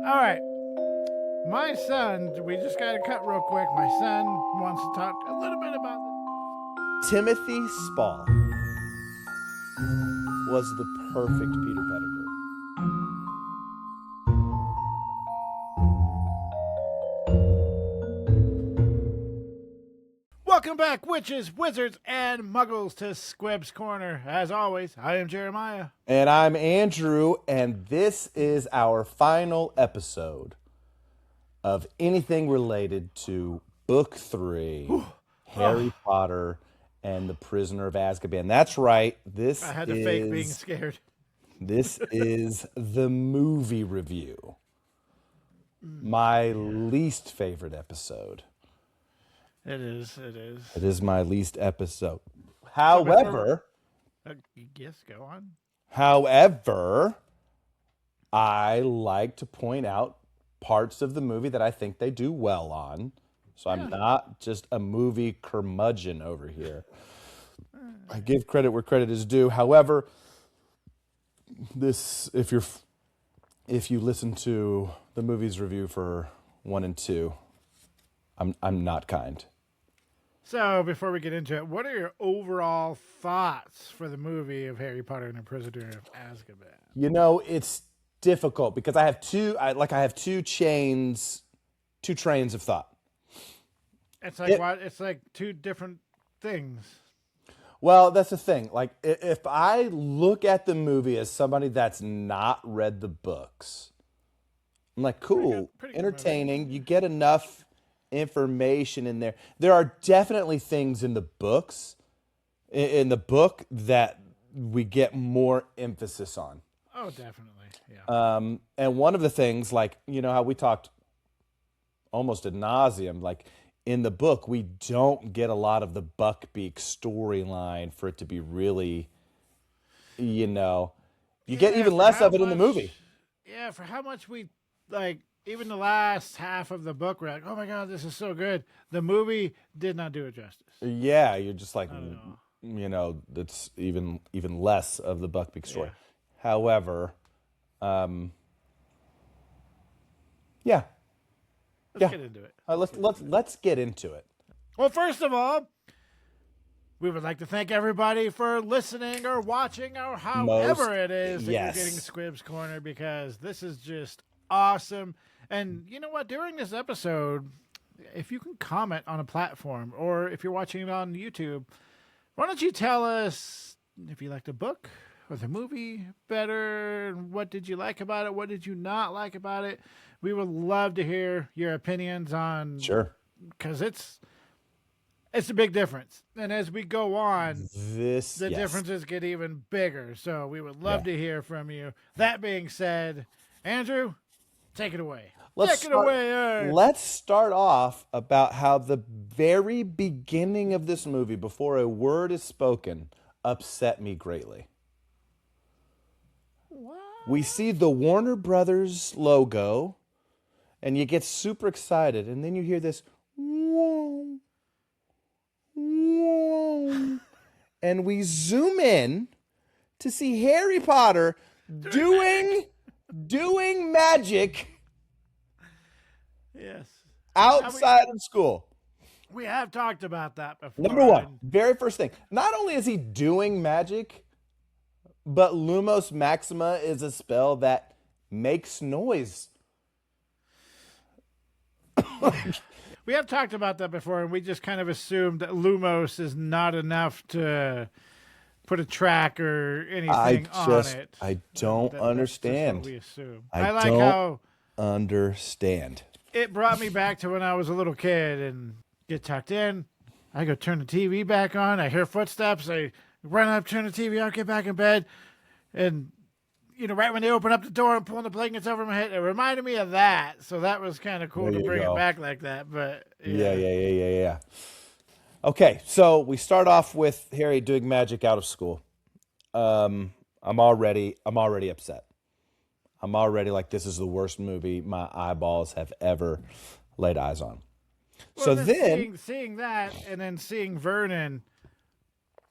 All right. My son, we just got to cut real quick. My son wants to talk a little bit about Timothy Spall was the perfect Peter Pettigrew. Welcome back, witches, wizards, and muggles to Squib's Corner. As always, I am Jeremiah. And I'm Andrew, and this is our final episode of anything related to Book 3, Harry Potter and the Prisoner of Azkaban. That's right. I had to fake being scared. This is the movie review. My least favorite episode. It is. It is my least episode. However, yes, go on. However, I like to point out parts of the movie that I think they do well on. So I'm not just a movie curmudgeon over here. I give credit where credit is due. However, this if you listen to the movie's review for 1 and 2, I'm not kind. So, before we get into it, what are your overall thoughts for the movie of Harry Potter and the Prisoner of Azkaban? You know, it's difficult because I have two trains of thought. It's like what? It's like two different things. Well, that's the thing. Like, if I look at the movie as somebody that's not read the books, I'm like, cool, pretty good entertaining. movie. You get enough information in there. There are definitely things in the books, in the book, that we get more emphasis on. Oh, definitely. Yeah. And one of the things, like, you know how we talked almost ad nauseum, like in the book, we don't get a lot of the Buckbeak storyline for it to be really, you get even less of it in the movie. Yeah, for how much we, like, even the last half of the book, we're like, oh my God, this is so good. The movie did not do it justice. Yeah, you're just like, that's even less of the Buckbeak story. Yeah. However, Let's get into it. Let's get into it. Well, first of all, we would like to thank everybody for listening or watching or however it is that you're getting Squib's Corner, because this is just awesome. And you know what? During this episode, if you can comment on a platform or if you're watching it on YouTube, why don't you tell us if you liked the book or the movie better? What did you like about it? What did you not like about it? We would love to hear your opinions on. Sure. Because it's a big difference. And as we go on, the differences get even bigger. So we would love to hear from you. That being said, Andrew, take it away. Let's start off about how the very beginning of this movie, before a word is spoken, upset me greatly. What? We see the Warner Brothers logo, and you get super excited, and then you hear this, whoa, whoa, and we zoom in to see Harry Potter doing magic. Yes. Outside of school. We have talked about that before. Number one, very first thing. Not only is he doing magic, but Lumos Maxima is a spell that makes noise. We have talked about that before, and we just kind of assumed that Lumos is not enough to put a track or anything on it. I don't understand. That's what we assume. I like don't how understand. it brought me back to when I was a little kid and get tucked in. I go turn the TV back on. I hear footsteps. I run up, turn the TV on, get back in bed. And, right when they open up the door and pulling the blankets over my head, it reminded me of that. So that was kind of cool to bring it back like that. But Yeah. Okay, so we start off with Harry doing magic out of school. I'm already upset. I'm already like, this is the worst movie my eyeballs have ever laid eyes on. Well, so then seeing that, and then seeing Vernon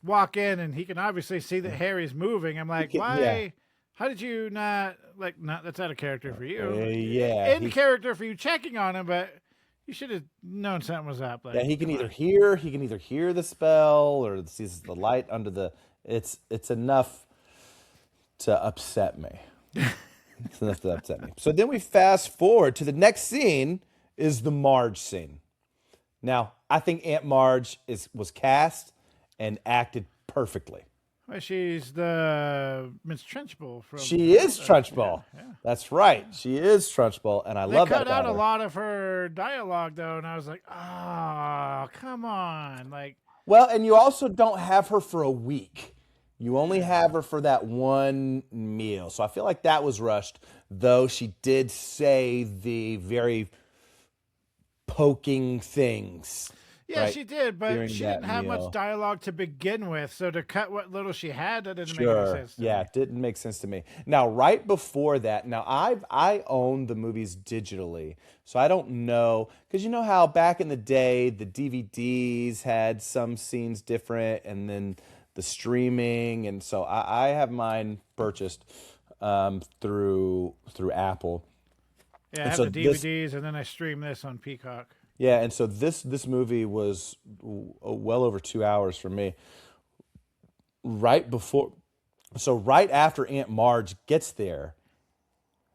walk in, and he can obviously see that Harry's moving. I'm like, why How did you not like? Not that's out of character for you. Yeah, in character for you checking on him, but you should have known something was up. Like, yeah, he can either hear the spell or sees the light under the. It's enough to upset me. It's enough to upset me. So then we fast forward to the next scene is the Marge scene. Now I think Aunt Marge was cast and acted perfectly. Well, she's the Miss Trunchbull from. She is Trunchbull. Yeah. That's right. She is Trunchbull, and I love that. They cut out a lot of her dialogue though, and I was like, "Oh, come on!" Like, well, and you also don't have her for a week. You only have her for that one meal, so I feel like that was rushed. Though she did say the very poking things. Yeah, right? She did, but she didn't have meal. Much dialogue to begin with. So to cut what little she had, that didn't make any sense to me. It didn't make sense to me. Now, right before that, I own the movies digitally, so I don't know, because you know how back in the day the DVDs had some scenes different, and then the streaming, and so I have mine purchased through Apple. Yeah, I have the DVDs, and then I stream this on Peacock. Yeah, and so this movie was well over 2 hours for me. Right after Aunt Marge gets there,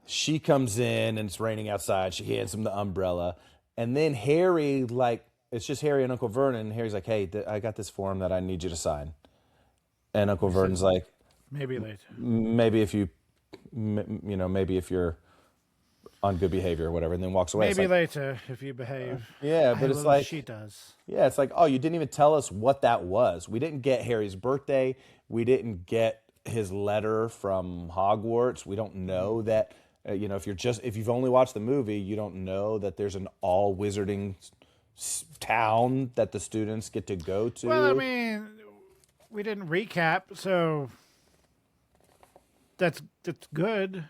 she comes in and it's raining outside. She hands him the umbrella, and then Harry, like, it's just Harry and Uncle Vernon. And Harry's like, "Hey, I got this form that I need you to sign," and Uncle Vernon's like, "Maybe later. Maybe if you're on good behavior or whatever," and then walks away. Maybe later if you behave. Yeah, but it's like she does. Yeah, it's like, oh, you didn't even tell us what that was. We didn't get Harry's birthday. We didn't get his letter from Hogwarts. We don't know that. If you've only watched the movie, you don't know that there's an all wizarding town that the students get to go to. Well, I mean, we didn't recap, so that's good.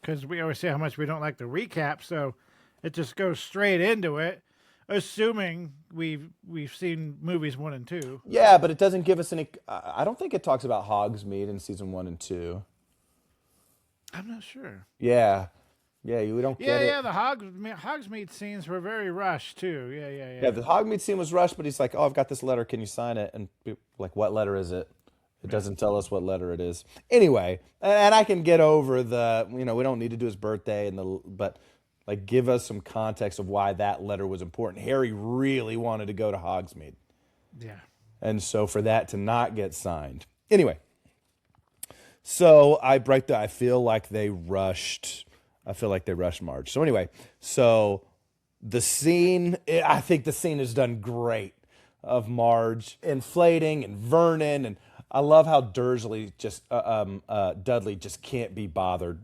Because we always say how much we don't like the recap, so it just goes straight into it, assuming we've seen movies 1 and 2. Yeah, but it doesn't give us any. I don't think it talks about Hogsmeade in season 1 and 2. I'm not sure. Yeah, we don't get it. Yeah, the Hogsmeade scenes were very rushed too. Yeah. Yeah, the Hogsmeade scene was rushed, but he's like, "Oh, I've got this letter. Can you sign it?" And like, what letter is it? It doesn't tell us what letter it is. Anyway, and I can get over the, we don't need to do his birthday, but like, give us some context of why that letter was important. Harry really wanted to go to Hogsmeade. Yeah. And so for that to not get signed. Anyway, so I feel like they rushed Marge. So anyway, so the scene, I think the scene is done great of Marge inflating and Vernon, and I love how Dudley just can't be bothered.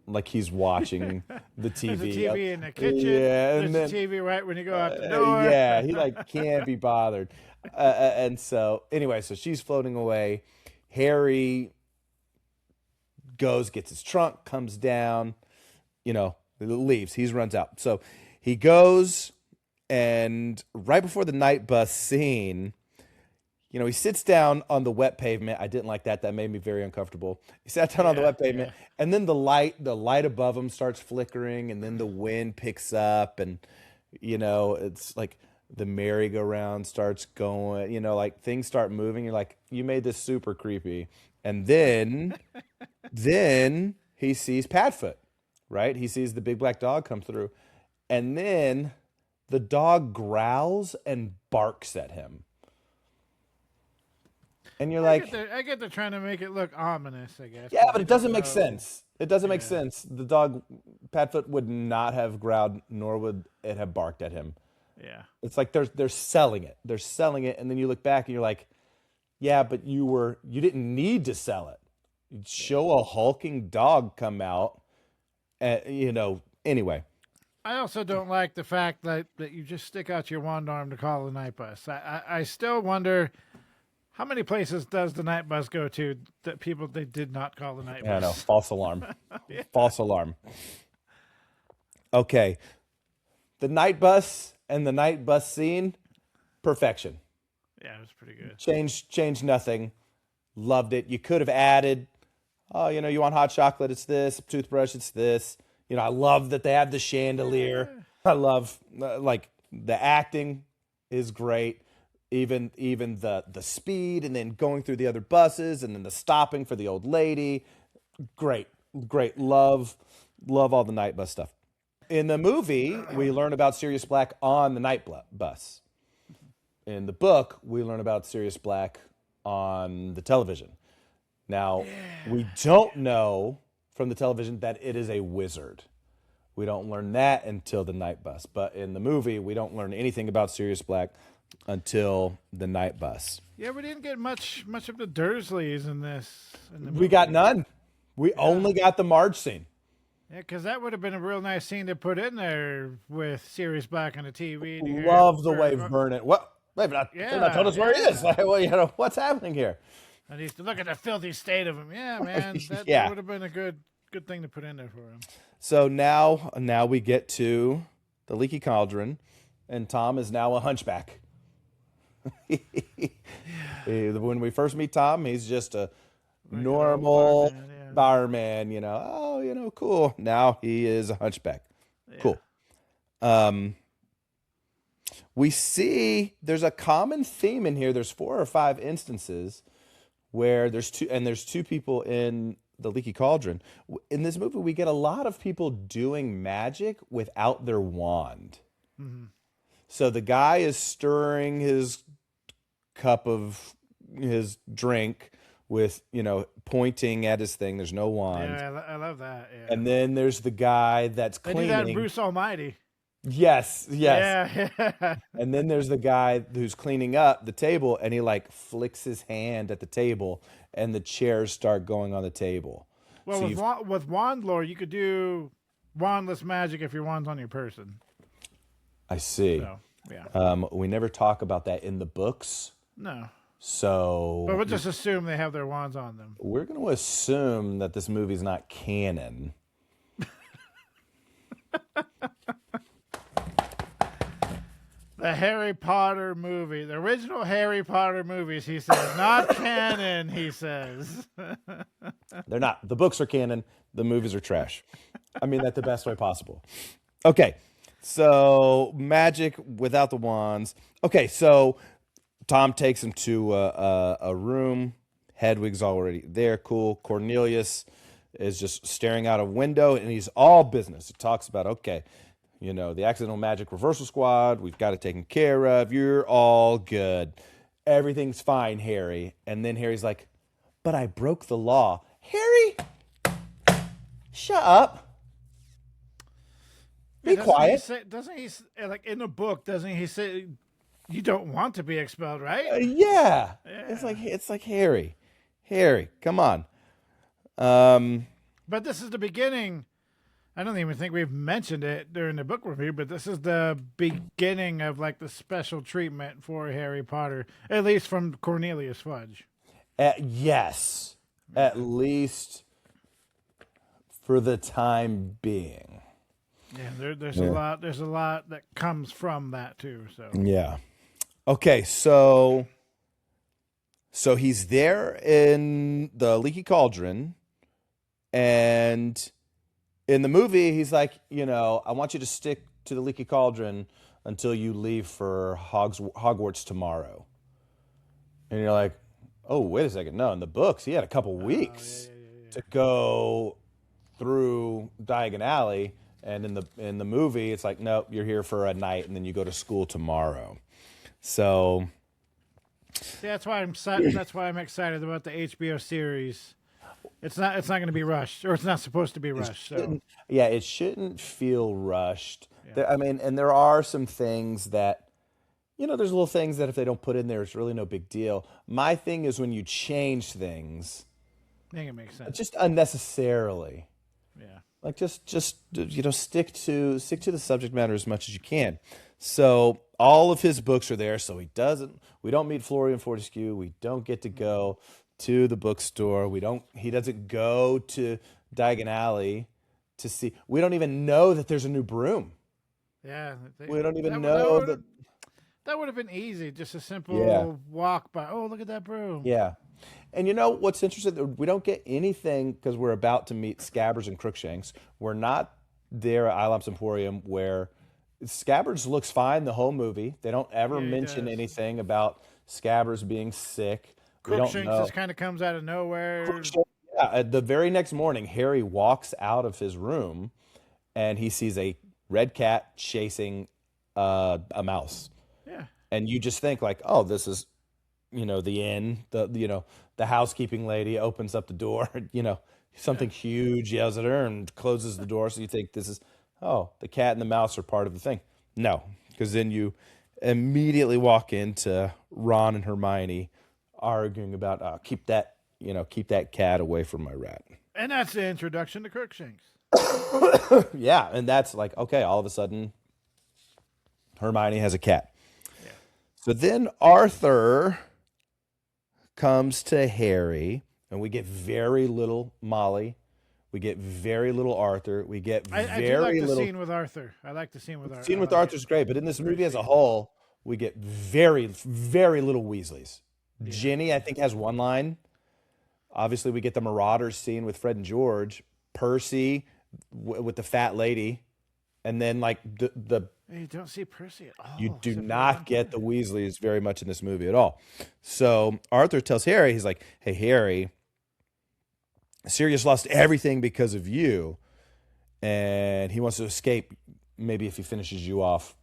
Like he's watching the TV. There's a TV in the kitchen. Yeah, and there's a TV right when you go out the door. Yeah, he like can't be bothered. And so anyway, so she's floating away. Harry gets his trunk, comes down, leaves. He runs out. So he goes, and right before the night bus scene, he sits down on the wet pavement. I didn't like that. That made me very uncomfortable. He sat down on the wet pavement, and then the light above him starts flickering, and then the wind picks up, and it's like the merry-go-round starts going. Like things start moving. You're like, you made this super creepy. And then he sees Padfoot, right? He sees the big black dog come through, and then the dog growls and barks at him. And you're like, I get they're trying to make it look ominous, I guess. Yeah, but it doesn't make sense. It doesn't make sense. The dog, Padfoot, would not have growled, nor would it have barked at him. Yeah. It's like they're selling it. They're selling it, and then you look back and you're like, yeah, but you didn't need to sell it. You'd show a hulking dog come out, anyway. I also don't like the fact that you just stick out your wand arm to call the night bus. I still wonder, how many places does the night bus go to that people they did not call the night bus? I know, false alarm. Yeah. False alarm. Okay. The night bus and the night bus scene, perfection. Yeah, it was pretty good. Changed nothing. Loved it. You could have added Oh, you want hot chocolate? It's this. Toothbrush? It's this. I love that they have the chandelier. Yeah. I love like the acting is great. Even the speed, and then going through the other buses, and then the stopping for the old lady. Great. Love all the night bus stuff. In the movie, we learn about Sirius Black on the night bus. In the book, we learn about Sirius Black on the television. Now, we don't know from the television that it is a wizard. We don't learn that until the night bus. But in the movie, we don't learn anything about Sirius Black until the night bus. Yeah, we didn't get much of the Dursleys in this. We got none. We only got the Marge scene. Yeah, because that would have been a real nice scene to put in there with Sirius Black on the TV. Love the way Vernon. What? Wait, they're not told us where he is. Like, well, what's happening here? And he's to look at the filthy state of him. Yeah, man, that would have been a good thing to put in there for him. So now we get to the Leaky Cauldron, and Tom is now a hunchback. When we first meet Tom, he's just a normal barman, cool. Now he is a hunchback. Yeah. Cool. We see there's a common theme in here. There's 4 or 5 instances where there's two people in the Leaky Cauldron. In this movie, we get a lot of people doing magic without their wand. Mm-hmm. So the guy is stirring his cup of his drink with, pointing at his thing. There's no wand. Yeah, I love that. Yeah. And then there's the guy that's cleaning. They do that in Bruce Almighty. Yes. Yeah. And then there's the guy who's cleaning up the table, and he like flicks his hand at the table, and the chairs start going on the table. Well, with wand lore, you could do wandless magic if your wand's on your person. I see. So, yeah. We never talk about that in the books. No. So, but we'll just assume they have their wands on them. We're going to assume that this movie's not canon. The Harry Potter movie, the original Harry Potter movies, he says, not canon, he says. They're not. The books are canon. The movies are trash. I mean that the best way possible. Okay, so magic without the wands. Okay, so Tom takes him to a room. Hedwig's already there. Cool. Cornelius is just staring out a window, and he's all business. He talks about, okay, the accidental magic reversal squad, we've got it taken care of. You're all good. Everything's fine, Harry. And then Harry's like, but I broke the law. Harry, shut up. Be quiet. Doesn't he, like in the book, doesn't he say you don't want to be expelled, right? Yeah. It's like Harry, come on. But this is the beginning. I don't even think we've mentioned it during the book review, but this is the beginning of like the special treatment for Harry Potter, at least from Cornelius Fudge. Yes, at least for the time being. Yeah, there's a lot. There's a lot that comes from that too. So yeah. Okay, so he's there in the Leaky Cauldron, and in the movie, he's like, I want you to stick to the Leaky Cauldron until you leave for Hogwarts tomorrow. And you're like, oh, wait a second. No, in the books, he had a couple weeks to go through Diagon Alley. And in the movie, it's like, nope, you're here for a night, and then you go to school tomorrow. So that's why I'm excited about the HBO series. It's not going to be rushed, or it's not supposed to be rushed. So yeah, it shouldn't feel rushed. Yeah. And there are some things that, there's little things that if they don't put in there, it's really no big deal. My thing is when you change things, I think it makes sense. Just unnecessarily. Yeah. Like just stick to the subject matter as much as you can. So all of his books are there. So we don't meet Florian Fortescue. We don't get to go to the bookstore. He doesn't go to Diagon Alley to see. We don't even know that there's a new broom. Yeah. We don't even know that. That would have been easy. Just a simple walk by. Oh, look at that broom. Yeah. And you know what's interesting? We don't get anything because we're about to meet Scabbers and Crookshanks. We're not there at Ilop's Emporium where Scabbers looks fine the whole movie. They don't ever mention anything about Scabbers being sick. We don't Crookshanks know. just kind of comes out of nowhere. Yeah, the very next morning, Harry walks out of his room and he sees a red cat chasing a mouse. Yeah. And you just think like, oh, this is, the inn. The housekeeping lady opens up the door. Something huge yells at her and closes the door. So you think this is, oh, the cat and the mouse are part of the thing. No, because then you immediately walk into Ron and Hermione arguing about keep that cat away from my rat. And that's the introduction to Crookshanks. Yeah, and that's like, okay, all of a sudden Hermione has a cat. Yeah. So then Arthur comes to Harry, and we get very little Molly. We get very little Arthur. We get very little. The scene with Arthur. I like the scene with Arthur. The scene with Arthur's great, but in this movie as a whole, we get very, very little Weasleys. Yeah. Ginny, I think, has one line. Obviously, we get the Marauders scene with Fred and George. Percy with the fat lady, and then like the you don't see Percy at all. You do not get the Weasleys very much in this movie at all. So Arthur tells Harry, he's like, "Hey Harry, Sirius lost everything because of you, and he wants to escape. Maybe if he finishes you off,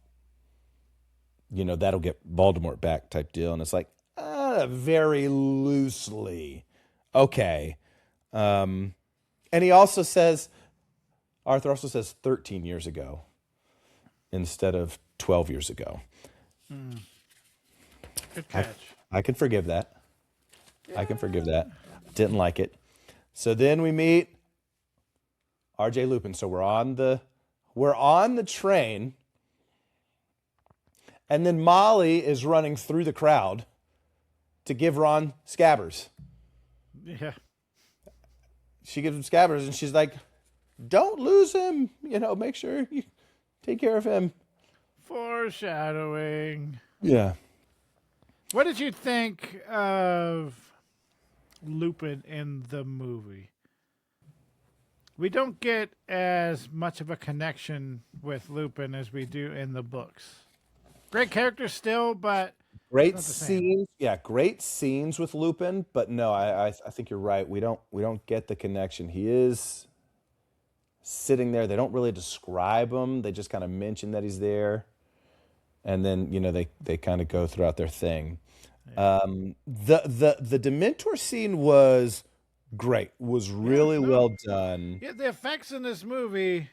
that'll get Voldemort back," type deal. And it's like, very loosely, okay. And he also says, Arthur also says 13 years ago instead of 12 years ago. Good catch. I can forgive that. Yeah. I can forgive that. Didn't like it. So then we meet R.J. Lupin. So we're on the train, and then Molly is running through the crowd to give Ron Scabbers. Yeah. She gives him Scabbers, and she's like, "Don't lose him. Make sure you take care of him." Foreshadowing. Yeah. What did you think of Lupin in the movie? We don't get as much of a connection with Lupin as we do in the books. Great character still, but great scenes. Yeah, great scenes with Lupin, but no, I think you're right. We don't get the connection. He is sitting there. They don't really describe him. They just kind of mention that he's there. And then, they kind of go throughout their thing. Yeah. The Dementor scene was great. Was really well done. Yeah, the effects in this movie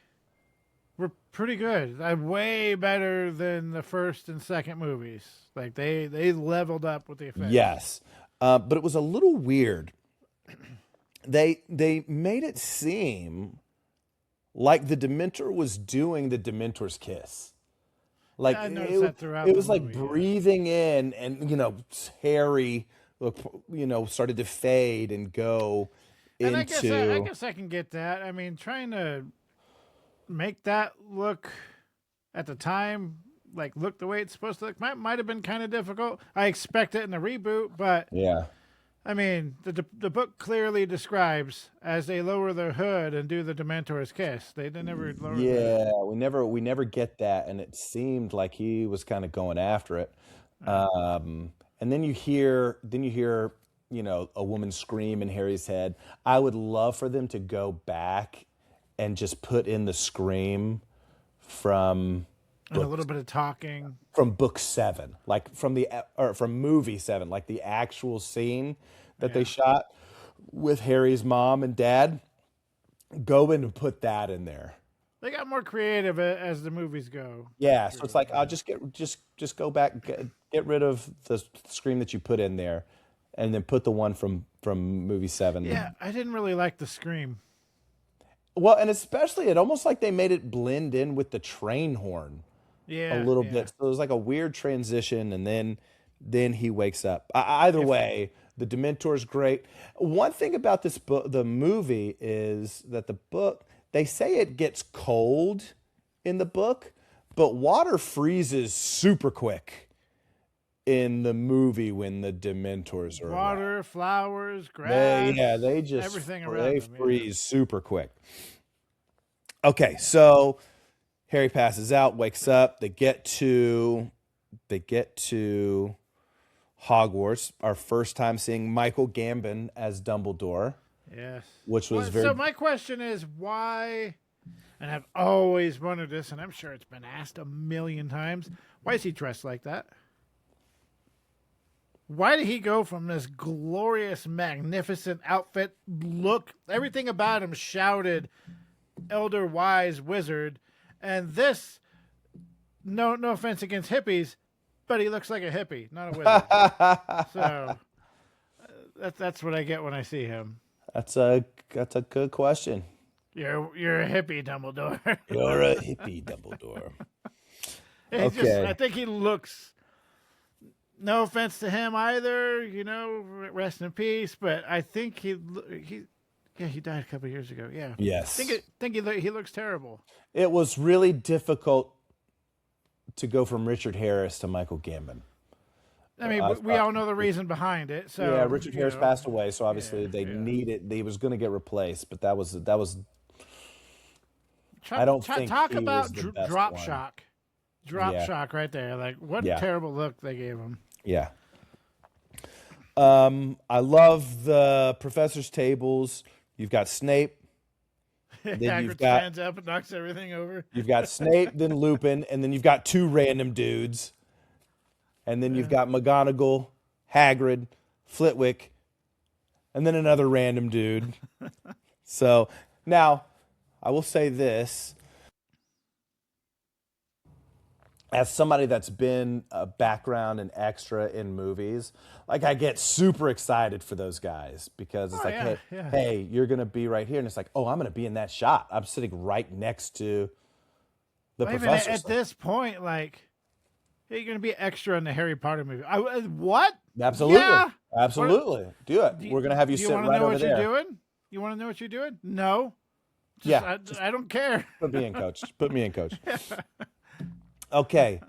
were pretty good. Way better than the first and second movies. Like they leveled up with the effects. Yes, but it was a little weird. They made it seem like the Dementor was doing the Dementor's kiss. Like it was like breathing in, and Harry, started to fade and go into. I guess I can get that. I mean, trying to make that look at the time, look the way it's supposed to look, might have been kind of difficult. I expect it in the reboot, but yeah. I mean, the book clearly describes as they lower their hood and do the Dementor's kiss. They never lower. Yeah, we never get that, and it seemed like he was kind of going after it. And then you hear a woman scream in Harry's head. I would love for them to go back and just put in the scream from. And a little bit of talking from book 7, like from movie 7, like the actual scene that they shot with Harry's mom and dad. Go in and put that in there. They got more creative as the movies go. Yeah, so it's like I'll just go back, get rid of the scream that you put in there, and then put the one from movie 7. Yeah, I didn't really like the scream. Well, and especially it almost like they made it blend in with the train horn. Yeah, a little bit. So it was like a weird transition, and then he wakes up. Either way, the Dementor's great. One thing about this book, the movie, is that the book, they say it gets cold in the book, but water freezes super quick in the movie when the Dementors are water, around. flowers, grass. They just everything around they them. freeze super quick. Okay, so Harry passes out, wakes up. They get to Hogwarts. Our first time seeing Michael Gambon as Dumbledore. Yes, which was very. So my question is why, and I've always wondered this, and I'm sure it's been asked a million times. Why is he dressed like that? Why did he go from this glorious, magnificent outfit, look, everything about him shouted, elder wise wizard, and this, no offense against hippies, but he looks like a hippie, not a wizard. So that's what I get when I see him. That's a good question. You're a hippie, Dumbledore. You're a hippie, Dumbledore. Okay. I think he looks. No offense to him either, rest in peace. But I think he died a couple of years ago. Yeah. Yes. I think he looks terrible. It was really difficult to go from Richard Harris to Michael Gambon. I mean, we all know the reason behind it. So yeah, Richard Harris passed away, so obviously they needed. He was going to get replaced, but that was. I don't think talk he about was the best drop one. shock. Drop shock right there. Like, what a terrible look they gave him. Yeah. I love the professor's tables. You've got Snape. Then Hagrid stands up and knocks everything over. You've got Snape, then Lupin, and then you've got two random dudes. And then you've got McGonagall, Hagrid, Flitwick, and then another random dude. So now, I will say this. As somebody that's been a background and extra in movies, like I get super excited for those guys because it's hey, you're going to be right here. And it's like, oh, I'm going to be in that shot. I'm sitting right next to the professor. At this point, like, hey, you're going to be extra in the Harry Potter movie. What? Absolutely. Yeah. Absolutely. Do it. We're going to have you sit right over there. You want to know what you're doing? No. I don't care. Put me in, coach. Put me in, coach. Okay.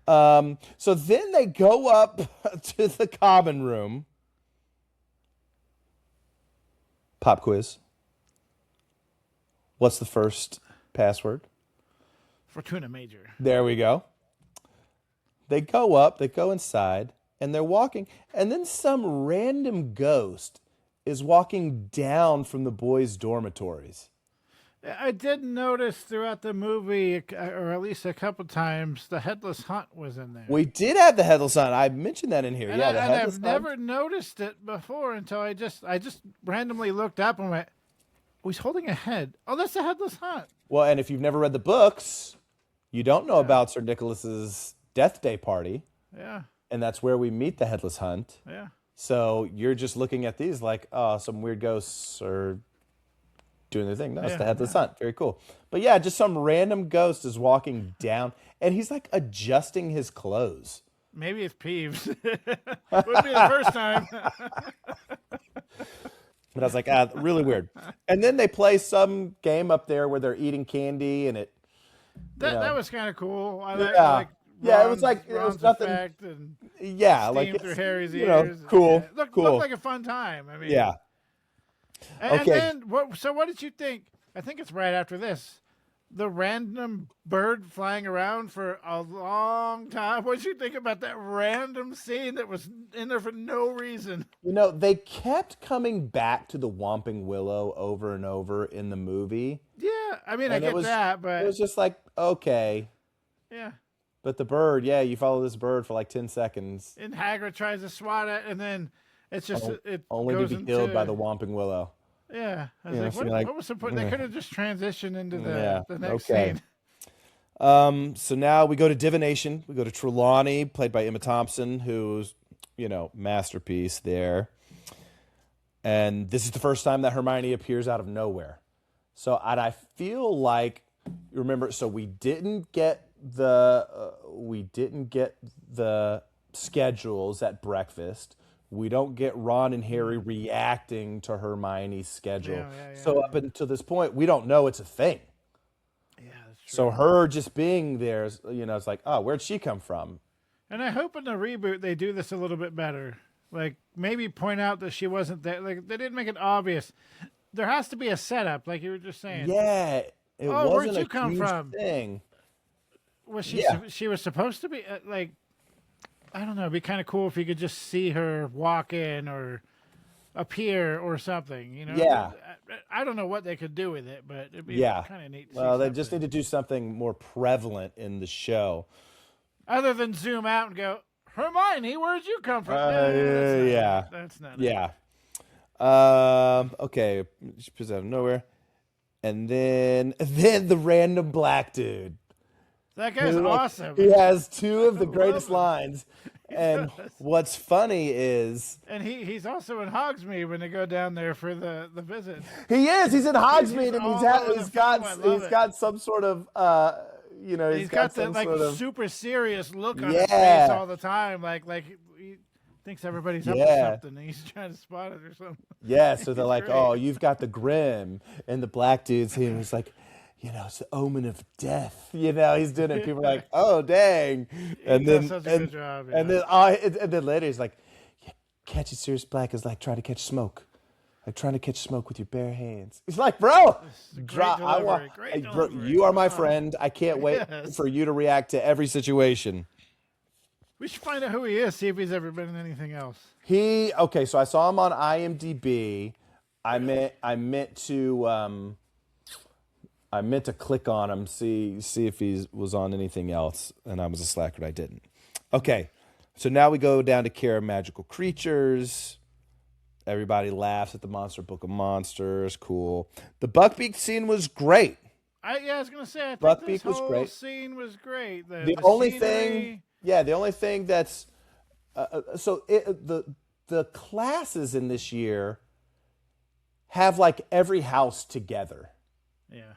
So then they go up to the common room. Pop quiz. What's the first password? Fortuna Major. There we go. They go up, they go inside, and they're walking. And then some random ghost is walking down from the boys' dormitories. I did notice throughout the movie, or at least a couple times, the Headless Hunt was in there. We did have the Headless Hunt. I mentioned that in here. And I've never noticed it before until I just randomly looked up and went, oh, he's holding a head. Oh, that's the Headless Hunt. Well, and if you've never read the books, you don't know about Sir Nicholas's Death Day party. Yeah. And that's where we meet the Headless Hunt. Yeah. So you're just looking at these like, oh, some weird ghosts are doing their thing. No, it's the Headless Hunt. Very cool. But yeah, just some random ghost is walking down, and he's like adjusting his clothes. Maybe it's Peeves. Wouldn't be the first time. But I was like, really weird. And then they play some game up there where they're eating candy, and it. That was kind of cool. I it was nothing. And like through Harry's ears. Cool. Looked like a fun time. I mean, yeah. And then, what did you think? I think it's right after this. The random bird flying around for a long time. What did you think about that random scene that was in there for no reason? They kept coming back to the Whomping Willow over and over in the movie. Yeah, I mean, I get that, but it was just like, okay. Yeah. But the bird, you follow this bird for like 10 seconds. And Hagrid tries to swat it, and then it's just only to be killed by the Whomping Willow. Yeah, I was what was the point? They could have just transitioned into the next scene. So now we go to divination. We go to Trelawney, played by Emma Thompson, who's masterpiece there. And this is the first time that Hermione appears out of nowhere. So I feel like, remember, so we didn't get the schedules at breakfast. We don't get Ron and Harry reacting to Hermione's schedule. So up until this point, we don't know it's a thing. Yeah, that's true. So her just being there, it's like, oh, where'd she come from? And I hope in the reboot they do this a little bit better. Like, maybe point out that she wasn't there. Like, they didn't make it obvious. There has to be a setup, like you were just saying. Yeah, it wasn't where'd you a come huge from? thing. Was she? Yeah. She was supposed to be like, I don't know. It'd be kind of cool if you could just see her walk in or appear or something. You know? Yeah. I don't know what they could do with it, but it'd be kind of neat. Well, they just need to do something more prevalent in the show, other than zoom out and go, Hermione, where'd you come from? That's not. Yeah. Okay. She puts out of nowhere, and then the random black dude. That guy's awesome. He has two of the greatest lines. And what's funny is... And he's also in Hogsmeade when they go down there for the visit. He is. He's in Hogsmeade, and he's got some sort of... he's got that like super serious look on his face all the time. Like he thinks everybody's up to something, and he's trying to spot it or something. Yeah, so they're like, oh, you've got the Grim. And the black dude's here, and he's like... it's the omen of death. He's doing it. People are like, "Oh, dang!" And then, such a good job, and then later he's like, "Catching Sirius Black is like trying to catch smoke, like trying to catch smoke with your bare hands." He's like, "Bro, drop! You are my friend. I can't wait for you to react to every situation." We should find out who he is. See if he's ever been in anything else. So I saw him on IMDb. I meant to click on him, see if he was on anything else, and I was a slacker and I didn't. Okay, so now we go down to Care of Magical Creatures. Everybody laughs at the Monster Book of Monsters. Cool. The Buckbeak scene was great. I was going to say, I think Buckbeak this was whole great. Scene was great. The only thing that's... the classes in this year have like every house together. Yeah.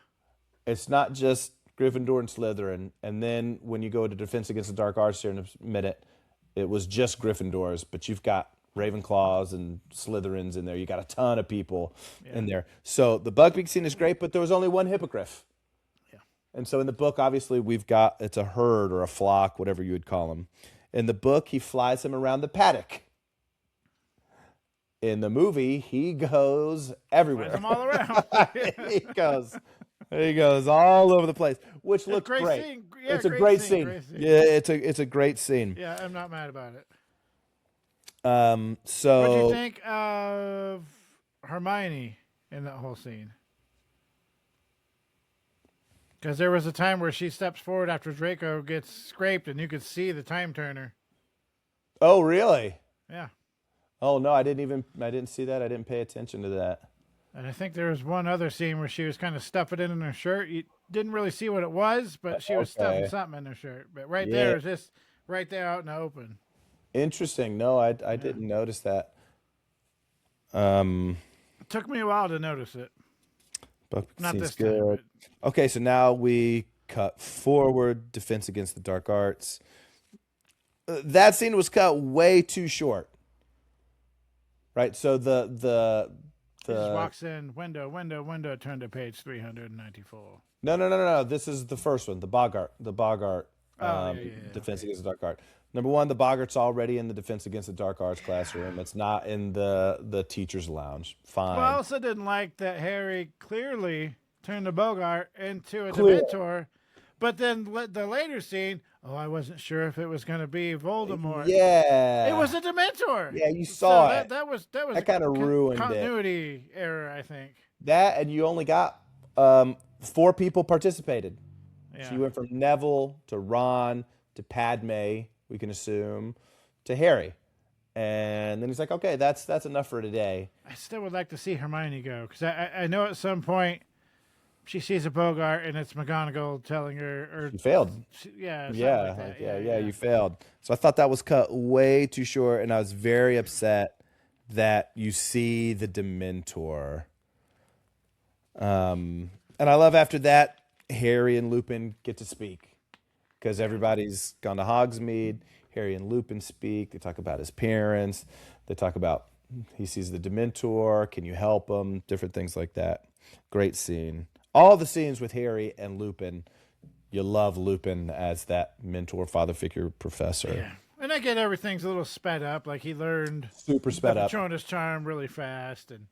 It's not just Gryffindor and Slytherin. And then when you go to Defense Against the Dark Arts here in a minute, it was just Gryffindors. But you've got Ravenclaws and Slytherins in there. You got a ton of people in there. So the Buckbeak scene is great, but there was only one hippogriff. Yeah. And so in the book, obviously, it's a herd or a flock, whatever you would call them. In the book, he flies him around the paddock. In the movie, he goes everywhere. Flies them all around. He goes all over the place, which looks great. Scene. Yeah, it's a great scene. Yeah, it's a great scene. Yeah, I'm not mad about it. So what do you think of Hermione in that whole scene? Because there was a time where she steps forward after Draco gets scraped, and you could see the time turner. Oh, really? Yeah. Oh no, I didn't see that. I didn't pay attention to that. And I think there was one other scene where she was kind of stuffing it in her shirt. You didn't really see what it was, but she was stuffing something in her shirt. But there is just right there out in the open. Interesting. No, I didn't notice that. It took me a while to notice it. Not this time. But... Okay, so now we cut forward. Defense Against the Dark Arts. That scene was cut way too short. Right, so the he just walks in, window, turn to page 394. No. This is the first one, the Bogart. Defense Against the Dark Art. Number one, the Boggart's already in the Defense Against the Dark Arts classroom. It's not in the teacher's lounge. Fine. Well, I also didn't like that Harry clearly turned the Bogart into a Dementor. But then the later scene, I wasn't sure if it was going to be Voldemort. Yeah. It was a Dementor. Yeah, you saw it. That kind of ruined continuity error, I think. That, and you only got 4 people participated. Yeah. So you went from Neville to Ron to Padme, we can assume, to Harry. And then he's like, okay, that's enough for today. I still would like to see Hermione go, because I know at some point she sees a Bogart and it's McGonagall telling her, or you failed. Yeah, you failed. So I thought that was cut way too short, and I was very upset that you see the Dementor. And I love after that Harry and Lupin get to speak because everybody's gone to Hogsmeade. Harry and Lupin speak. They talk about his parents. They talk about he sees the Dementor. Can you help him? Different things like that. Great scene. All the scenes with Harry and Lupin, you love Lupin as that mentor, father figure, professor. Yeah, I get everything's a little sped up. Like he learned super sped up. Patronus charm really fast, and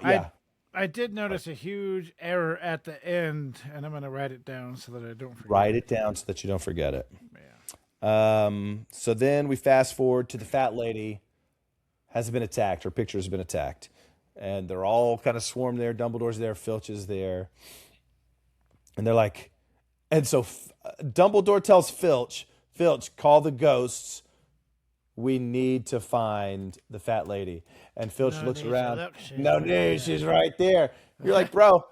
yeah. I did notice a huge error at the end, and I'm going to write it down so that I don't forget. Write it down so that you don't forget it. Yeah. So then we fast forward to the fat lady has been attacked. Her picture has been attacked. And they're all kind of swarmed there. Dumbledore's there. Filch is there. And they're like... And so Dumbledore tells Filch, call the ghosts. We need to find the fat lady. And Filch looks around. No need, she's right there. You're like, bro,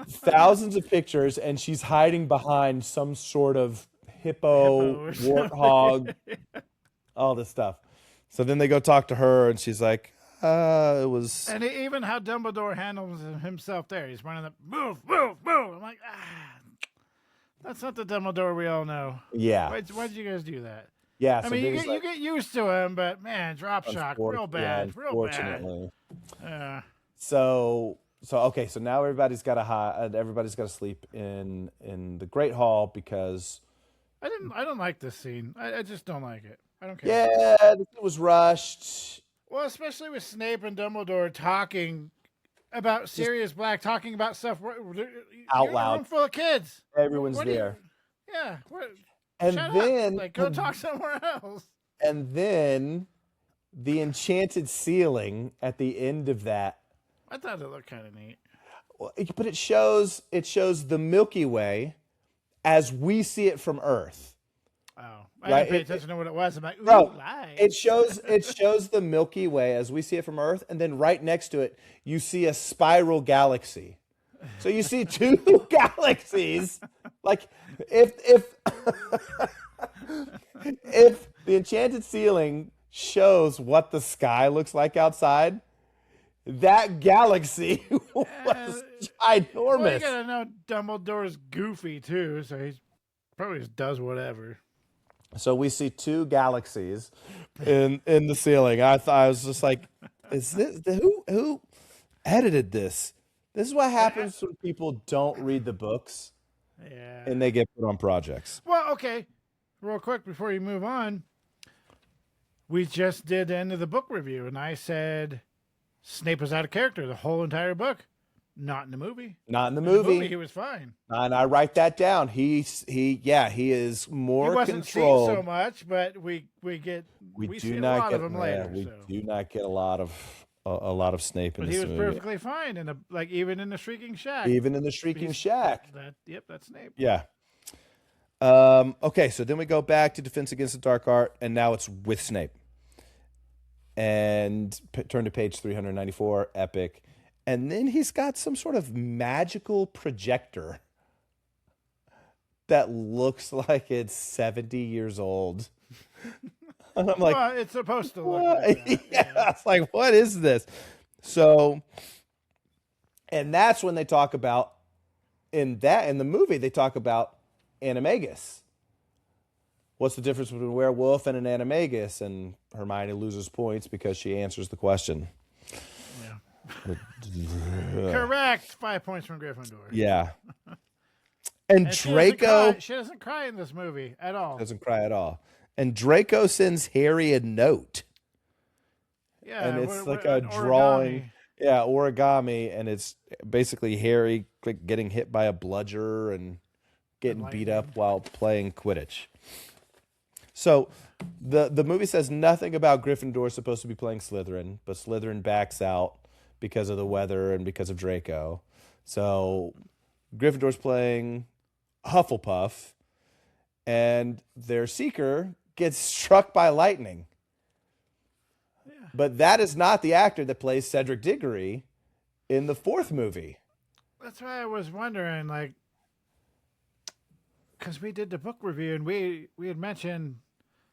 thousands of pictures, and she's hiding behind some sort of hippo warthog, all this stuff. So then they go talk to her, and she's like, it was... And even how Dumbledore handles himself there. He's running up, move. I'm like, that's not the Dumbledore we all know. Yeah. Why'd you guys do that? Yeah, I mean, you get used to him, but man, drop shock, real bad, real bad. Yeah. So okay, so now everybody's got to sleep in the Great Hall because I don't like this scene. I just don't like it. I don't care. Yeah, it was rushed. Well, especially with Snape and Dumbledore talking about Sirius Black, talking about stuff out loud, in a room full of kids. Everyone's there. Yeah. And Shut then up. Go talk somewhere else. And then the enchanted ceiling at the end of that. I thought it looked kind of neat. But it shows the Milky Way as we see it from Earth. Oh, I didn't pay attention to what it was. I'm like, it shows the Milky Way as we see it from Earth, and then right next to it, you see a spiral galaxy. So you see two galaxies. Like if if the enchanted ceiling shows what the sky looks like outside, that galaxy was ginormous. Well, you gotta know Dumbledore's goofy too, so he probably just does whatever. So we see two galaxies in the ceiling. I was just like, is this who edited this? This is what happens when people don't read the books. Yeah. And they get put on projects. Well, okay. Real quick before you move on, we just did the end of the book review, and I said Snape was out of character the whole entire book. Not in the movie. Not in the movie. He was fine. And I write that down. He is more he wasn't controlled. Seen so much, but we see a lot of him later. We do not get a lot of Snape in this movie. But he was perfectly fine even in the Shrieking Shack. Even in the Shrieking Shack. That's Snape. Yeah. Okay, so then we go back to Defense Against the Dark Art, and now it's with Snape. And turn to page 394, epic. And then he's got some sort of magical projector that looks like it's 70 years old. And I'm like, well, it's supposed to look like that. Yeah, it's like, what is this? So, and that's when they talk about, in the movie, they talk about animagus. What's the difference between a werewolf and an animagus? And Hermione loses points because she answers the question. Yeah. Correct. 5 points from Gryffindor. Yeah. And Draco... She doesn't cry in this movie at all. Doesn't cry at all. And Draco sends Harry a note. Yeah. And it's like a drawing. Origami. Yeah, origami. And it's basically Harry getting hit by a bludger and getting beat up while playing Quidditch. So the movie says nothing about Gryffindor supposed to be playing Slytherin, but Slytherin backs out because of the weather and because of Draco. So Gryffindor's playing Hufflepuff, and their Seeker gets struck by lightning. Yeah. But that is not the actor that plays Cedric Diggory in the fourth movie. That's why I was wondering, because we did the book review and we had mentioned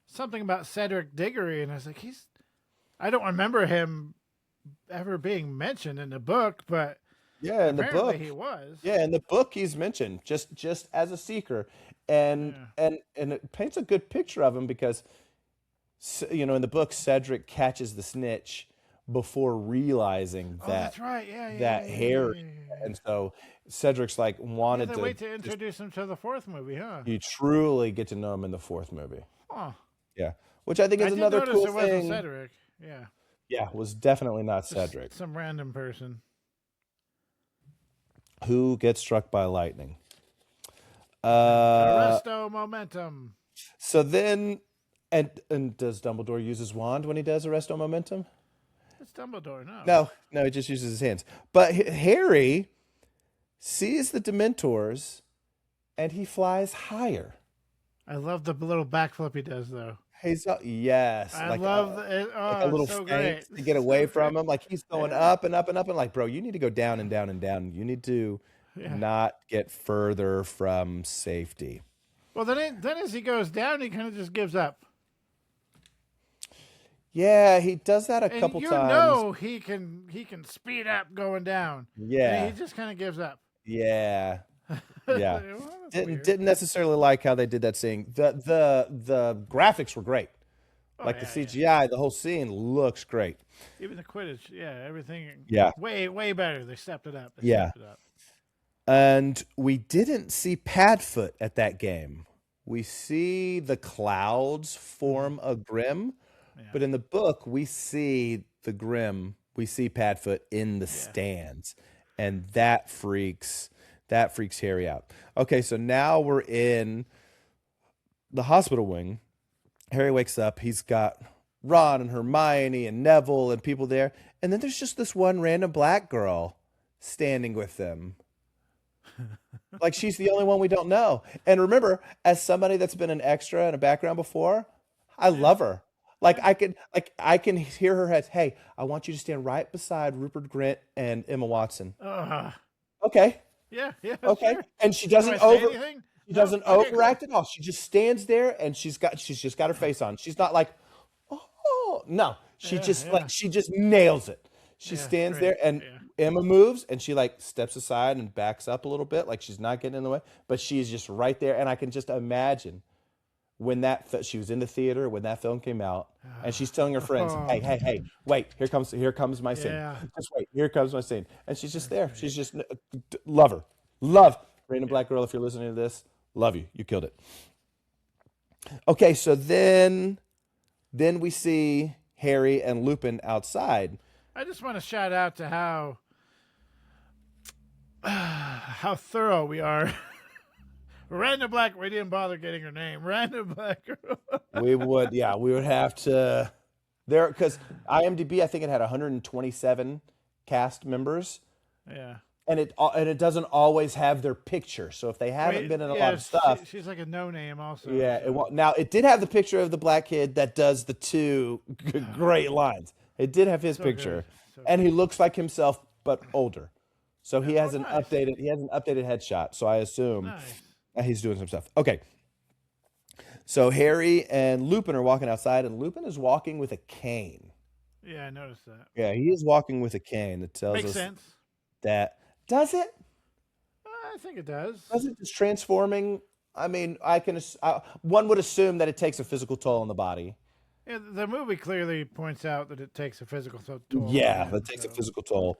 something about Cedric Diggory, and I was like, I don't remember him ever being mentioned in the book, but yeah, in the book he was. Yeah, in the book he's mentioned just as a Seeker, and it paints a good picture of him because, in the book Cedric catches the snitch before realizing that that's right. Harry, and so Cedric's wanted to wait to introduce him to the fourth movie, huh? You truly get to know him in the fourth movie. Huh. Yeah. which I think is another cool it thing. Wasn't Cedric. Yeah. Yeah, was definitely not Just Cedric. some random person. Who gets struck by lightning? Arresto momentum. So then, and does Dumbledore use his wand when he does Arresto momentum? It's Dumbledore, no. No, he just uses his hands. But Harry sees the Dementors, and he flies higher. I love the little backflip he does, though. Yes. I love it. Oh, like a little so great to get away from him. Like he's going up and up and up, and like, bro, you need to go down and down and down. You need to not get further from safety. Well, then as he goes down, he kind of just gives up. Yeah, he does that a couple times. You know he can speed up going down. Yeah. And he just kind of gives up. Yeah. Yeah. Didn't necessarily like how they did that scene. The graphics were great. The CGI, the whole scene looks great. Even the Quidditch, everything. Yeah. Way better. They stepped it up. And we didn't see Padfoot at that game. We see the clouds form a Grim. But in the book, we see the Grim, we see Padfoot in the stands, and that freaks Harry out. Okay, so now we're in the hospital wing. Harry wakes up. He's got Ron and Hermione and Neville and people there, and then there's just this one random black girl standing with them. Like she's the only one we don't know. And remember, as somebody that's been an extra in a background before, I love her. I can hear her as, hey, I want you to stand right beside Rupert Grint and Emma Watson. Okay. Yeah. Okay. Sure. And she doesn't overact at all. She just stands there and she's just got her face on. She's not like, oh no. She just nails it. She stands there and Emma moves and she steps aside and backs up a little bit, like she's not getting in the way, but she's just right there. And I can just imagine when she was in the theater when that film came out, and she's telling her friends, "Hey, wait! Here comes my scene. Just wait! Here comes my scene." And she's just there. She's just love random black girl. If you're listening to this, love you. You killed it. Okay, so then we see Harry and Lupin outside. I just want to shout out to how thorough we are. Random black, we didn't bother getting her name. Random black girl. we would have to there, because IMDb, I think it had 127 cast members. Yeah. And it doesn't always have their picture. So if they haven't been in a lot of stuff. She's like a no name also. Yeah. Now it did have the picture of the black kid that does the two great lines. It did have his picture. And he looks like himself, but older. So he has an updated headshot. So I assume he's doing some stuff. Okay. So Harry and Lupin are walking outside, and Lupin is walking with a cane. Yeah, I noticed that. Yeah, he is walking with a cane. That tells us sense. That does it? I think it does. Does it? Just transforming? I mean, one would assume that it takes a physical toll on the body. Yeah, the movie clearly points out that it takes a physical toll. Yeah, that takes a physical toll.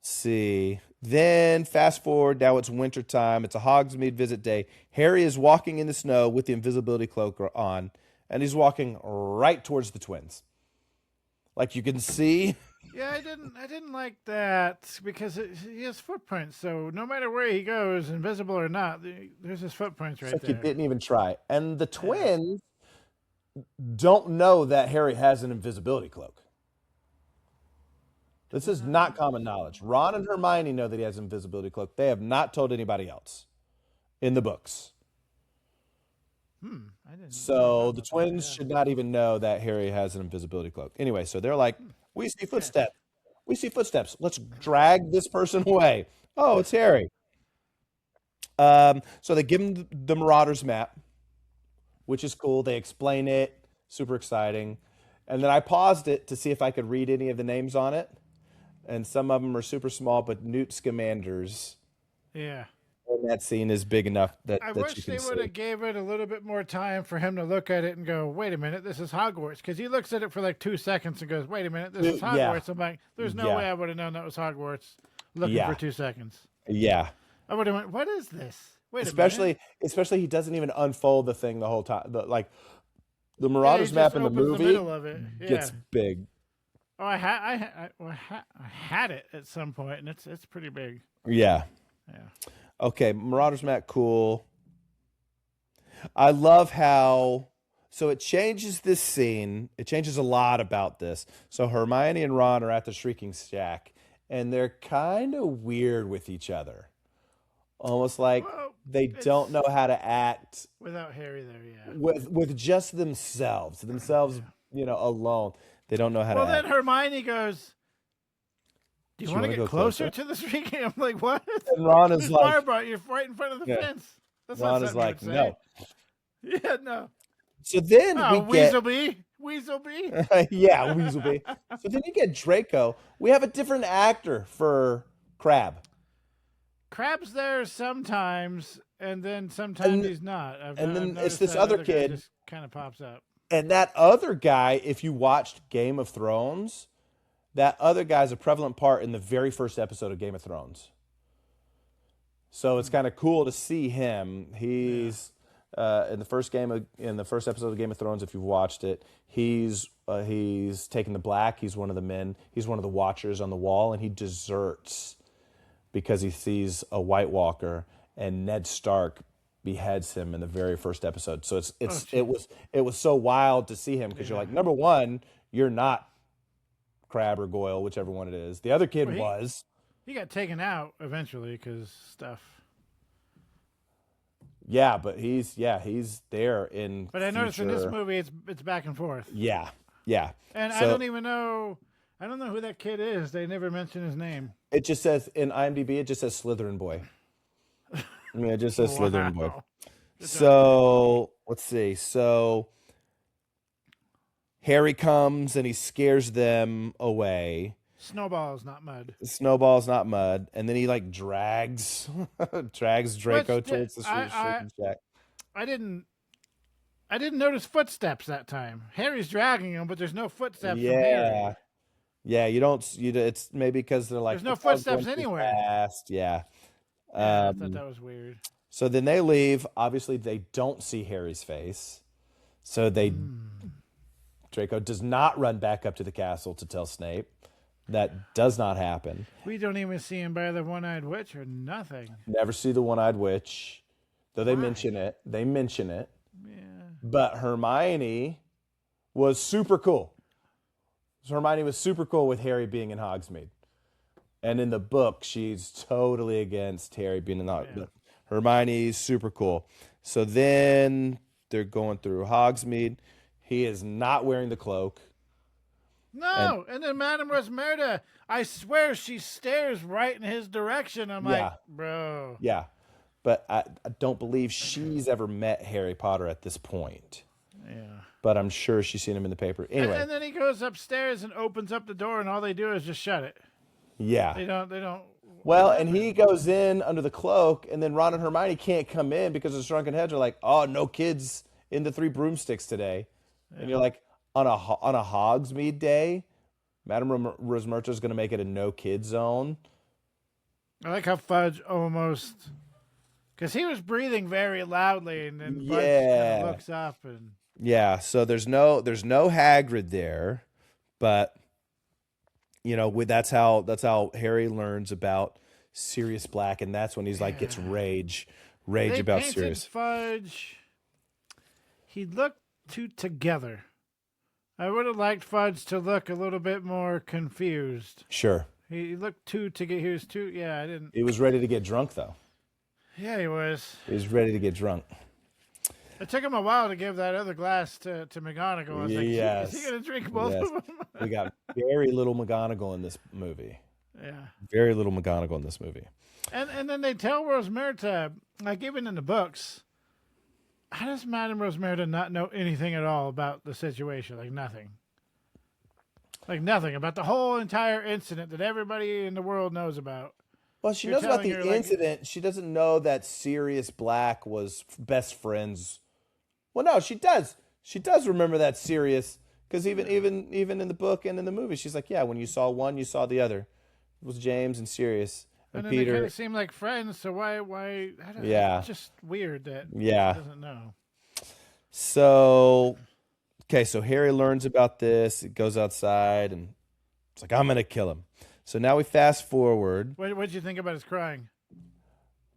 See. Then fast forward, now it's wintertime. It's a Hogsmeade visit day. Harry is walking in the snow with the invisibility cloak on, and he's walking right towards the twins. Like you can see. Yeah, I didn't like that because he has footprints. So no matter where he goes, invisible or not, there's his footprints right there. He didn't even try. And the twins don't know that Harry has an invisibility cloak. This is not common knowledge. Ron and Hermione know that he has an invisibility cloak. They have not told anybody else in the books. So the twins should not even know that Harry has an invisibility cloak. Anyway, so they're like, we see footsteps. We see footsteps. Let's drag this person away. Oh, it's Harry. So they give him the Marauders map, which is cool. They explain it. Super exciting. And then I paused it to see if I could read any of the names on it. And some of them are super small, but Newt Scamanders. Yeah. And that scene is big enough that I that wish you can they would have gave it a little bit more time for him to look at it and go, wait a minute, this is Hogwarts. Because he looks at it for like 2 seconds and goes, wait a minute, this is Hogwarts. Yeah. I'm like, there's no way I would have known that was Hogwarts looking for 2 seconds. Yeah. I would have went, what is this? Wait Especially he doesn't even unfold the thing the whole time. The Marauders map in the opens movie the middle of it. gets big. Oh, I had it at some point, and it's pretty big. Yeah. Yeah. Okay, Marauders map, cool. I love how. So it changes this scene. It changes a lot about this. So Hermione and Ron are at the Shrieking Shack, and they're kind of weird with each other. Almost like they don't know how to act without Harry there, yeah. With just themselves, alone. They don't know how to act. Well, then Hermione goes, do you want to get closer to the Shrieking? I'm like, what? And Ron is like, you're right in front of the fence. That's Ron is like, no. Yeah, no. So then Weaselby. Yeah, Weaselby. So then you get Draco. We have a different actor for Crabbe. Crabbe's there sometimes, and then sometimes he's not. Then it's this other kid just kind of pops up. And that other guy, if you watched Game of Thrones, that other guy's a prevalent part in the very first episode of Game of Thrones. So it's kind of cool to see him. He's in the first episode of Game of Thrones. If you've watched it, he's taken the black. He's one of the men. He's one of the watchers on the wall, and he deserts because he sees a White Walker, and Ned Stark beheads him in the very first episode. So it was so wild to see him because you're like, number one, you're not Crabbe or Goyle, whichever one it is. The other kid was. He got taken out eventually because stuff. Yeah, but he's there in. But I noticed in this movie it's back and forth. Yeah. And I don't know who that kid is. They never mention his name. It just says in IMDb. It just says Slytherin boy. I mean, it just says Slytherin boy. So let's see. So Harry comes and he scares them away. Snowball's not mud. And then he like drags Draco towards the Shrieking Shack. I didn't notice footsteps that time. Harry's dragging him, but there's no footsteps from Harry. Yeah, it's maybe because they're like, there's no footsteps anywhere. Fast. Yeah. I thought that was weird. So then they leave. Obviously, they don't see Harry's face. So Draco does not run back up to the castle to tell Snape. That does not happen. We don't even see him by the one-eyed witch or nothing. Never see the one-eyed witch, though they mention it. Yeah. But Hermione was super cool. Hermione was super cool with Harry being in Hogsmeade. And in the book, she's totally against Harry being in Hogsmeade. Yeah. Hermione's super cool. So then they're going through Hogsmeade. He is not wearing the cloak. No, and then Madame Rosmerta, I swear she stares right in his direction. I'm like, bro. Yeah, but I don't believe she's ever met Harry Potter at this point. Yeah. But I'm sure she's seen him in the paper. Anyway. And then he goes upstairs and opens up the door, and all they do is just shut it. Yeah. They don't. Well, and he goes in under the cloak, and then Ron and Hermione can't come in because the Shrunken Heads are like, oh, no kids in the Three Broomsticks today. Yeah. And you're like, on a Hogsmeade day, Madame Rosmerta is going to make it a no-kid zone. I like how Fudge almost... Because he was breathing very loudly, and then Fudge kind of looks up. And yeah, so there's no Hagrid there, but, that's how Harry learns about Sirius Black, and that's when he's like, gets rage about Sirius. Fudge, he looked too together. I would have liked Fudge to look a little bit more confused. Sure. He looked too together. He was too. Yeah, I didn't. He was ready to get drunk, though. Yeah, he was. He was ready to get drunk. It took him a while to give that other glass to McGonagall. I was like, is he going to drink both of them? We got very little McGonagall in this movie. Yeah. Very little McGonagall in this movie. And then they tell Rosmerta, like even in the books, how does Madame Rosmerta not know anything at all about the situation? Like nothing. Like nothing about the whole entire incident that everybody in the world knows about. Well, she knows about the incident. She doesn't know that Sirius Black was best friends. Well, no, she does. She does remember that Sirius, because even in the book and in the movie, she's like, yeah, when you saw one, you saw the other. It was James and Sirius. And Peter. They kind of seem like friends, so why? Yeah. It's just weird that she doesn't know. So okay, so Harry learns about this. He goes outside and it's like, I'm going to kill him. So now we fast forward. What did you think about his crying?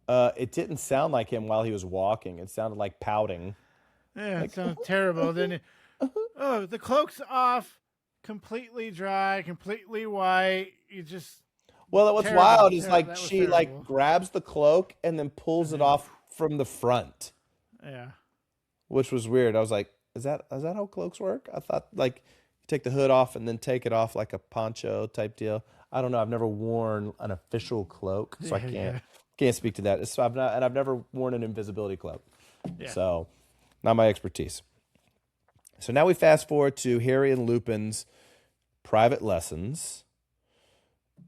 It didn't sound like him while he was walking. It sounded like pouting. Yeah, it sounded terrible. Then, the cloak's off, completely dry, completely white. You just... Well, what's wild is like she terrible. like grabs the cloak and then pulls it off from the front. Yeah. Which was weird. I was like, is that how cloaks work? I thought like you take the hood off and then take it off like a poncho type deal. I don't know. I've never worn an official cloak, so I can't speak to that. So I've never worn an invisibility cloak. Yeah. So not my expertise. So now we fast forward to Harry and Lupin's private lessons.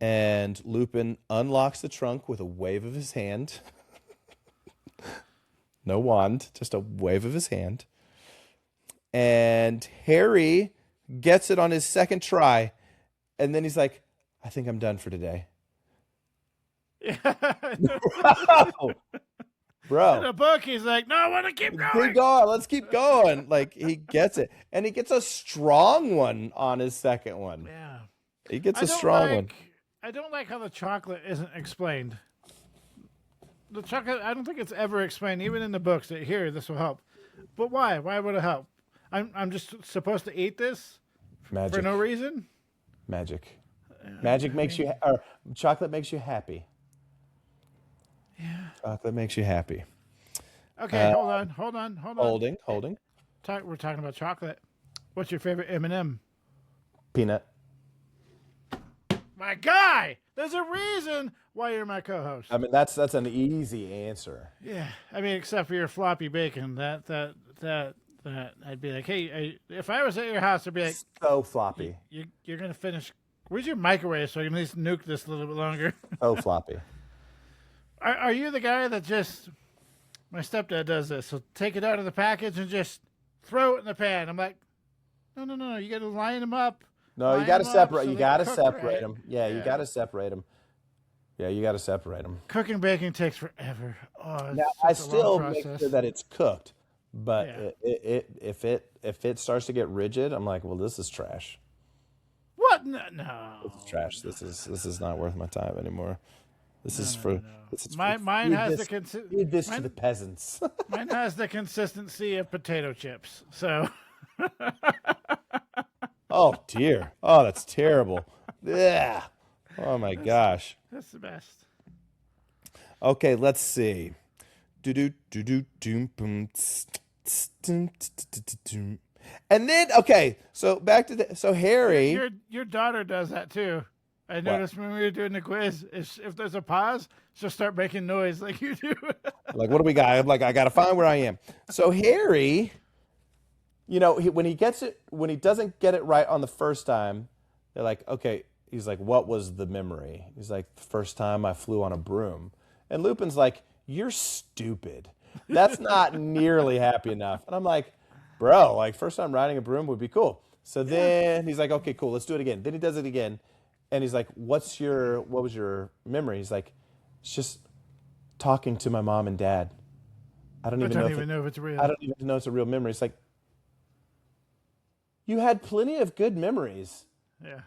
And Lupin unlocks the trunk with a wave of his hand. No wand, just a wave of his hand. And Harry gets it on his second try. And then he's like, I think I'm done for today. Yeah. Bro. In the book, he's like, no, I want to keep going. Keep going. Let's keep going. Like, he gets it. And he gets a strong one on his second one. Yeah. He gets a strong one. I don't like how the chocolate isn't explained. The chocolate, I don't think it's ever explained, even in the books, that here, this will help. But why? Why would it help? I'm just supposed to eat this? Magic. For no reason? Magic. Magic makes you, or chocolate makes you happy. Yeah. Chocolate makes you happy. Okay, hold on. Holding. We're talking about chocolate. What's your favorite M&M? Peanut. My guy! There's a reason why you're my co-host. I mean, that's an easy answer. Yeah, I mean, except for your floppy bacon. That I'd be like, hey, if I was at your house, I'd be like, so floppy. You're gonna finish. Where's your microwave so I can at least nuke this a little bit longer? So floppy. Are you the guy that just? My stepdad does this. So take it out of the package and just throw it in the pan. I'm like, no. You got to line them up. No, you got to separate. You got to separate right. them. Yeah, you got to separate them. Yeah, you got to separate them. Cooking bacon takes forever. Oh, now, I still make sure that it's cooked, but if it starts to get rigid, I'm like, well, this is trash. What? No. This is trash. This is not worth my time anymore. This is mine has the consistency. Feed this to the peasants. Mine has the consistency of potato chips. So. Oh dear. Oh, that's terrible. Yeah. Oh my gosh. That's the best. Okay, let's see. And then so back to Harry. Your daughter does that too. I noticed when we were doing the quiz, if there's a pause, she'll start making noise like you do. Like, what do we got? I'm like, I got to find where I am. So Harry, when he doesn't get it right on the first time, they're like, okay, he's like, what was the memory? He's like, the first time I flew on a broom. And Lupin's like, you're stupid. That's not nearly happy enough. And I'm like, bro, like, first time riding a broom would be cool. So then he's like, okay, cool, let's do it again. Then he does it again. And he's like, what was your memory? He's like, it's just talking to my mom and dad. I don't even know if it's real. I don't even know it's a real memory. It's like, you had plenty of good memories. Yeah.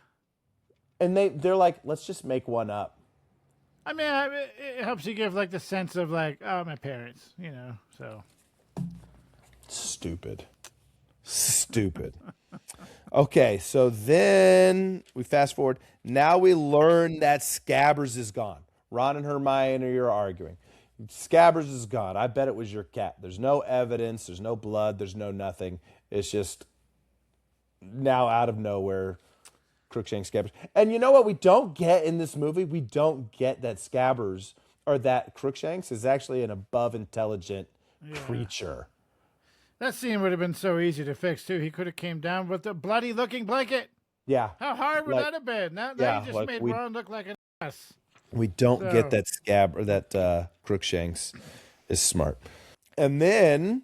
And they're like, let's just make one up. I mean, it helps you give like the sense of like, oh, my parents, so. Stupid. Okay, so then we fast forward. Now we learn that Scabbers is gone. Ron and Hermione are arguing. Scabbers is gone. I bet it was your cat. There's no evidence. There's no blood. There's no nothing. It's just now out of nowhere, Crookshanks, Scabbers. And you know what we don't get in this movie? We don't get that Scabbers or that Crookshanks is actually an above intelligent creature. That scene would have been so easy to fix too. He could have came down with a bloody looking blanket. Yeah. How hard would that have been? Now you just made Ron look like an ass. We don't get that that Crookshanks is smart. And then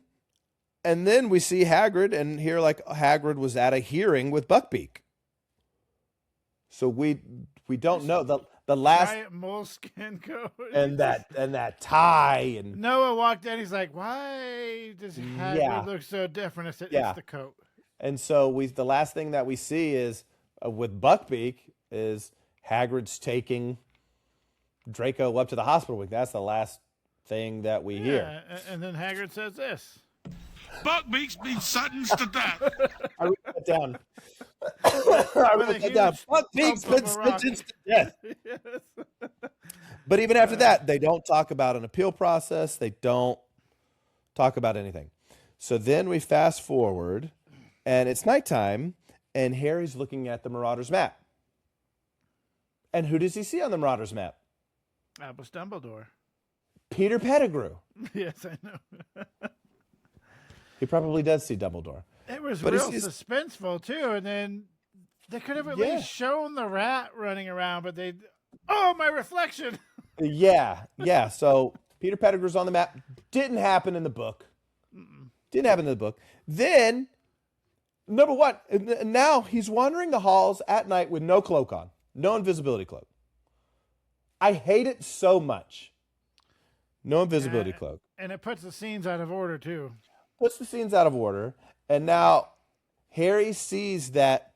we see Hagrid and hear like Hagrid was at a hearing with Buckbeak. So we don't know the last giant moleskin coat and that tie and Noah walked in. He's like, "Why does Hagrid look so different?" I said, "It's the coat." And so the last thing that we see is with Buckbeak is Hagrid's taking Draco up to the hospital wing. That's the last thing that we hear. And then Hagrid says this. Buckbeak's been sentenced to death. I wrote that down. I wrote that down. Buckbeak's been sentenced to death. Yes. But even after that, they don't talk about an appeal process. They don't talk about anything. So then we fast forward, and it's nighttime, and Harry's looking at the Marauders map. And who does he see on the Marauders map? Albus Dumbledore. Peter Pettigrew. Yes, I know. He probably does see Dumbledore. It was real suspenseful, too. And then they could have at least shown the rat running around, but they... Oh, my reflection! Yeah. So Peter Pettigrew's on the map. Didn't happen in the book. Didn't happen in the book. Then, number one, now he's wandering the halls at night with no cloak on. No invisibility cloak. I hate it so much. No invisibility cloak. And it puts the scenes out of order, too. Puts the scenes out of order. And now Harry sees that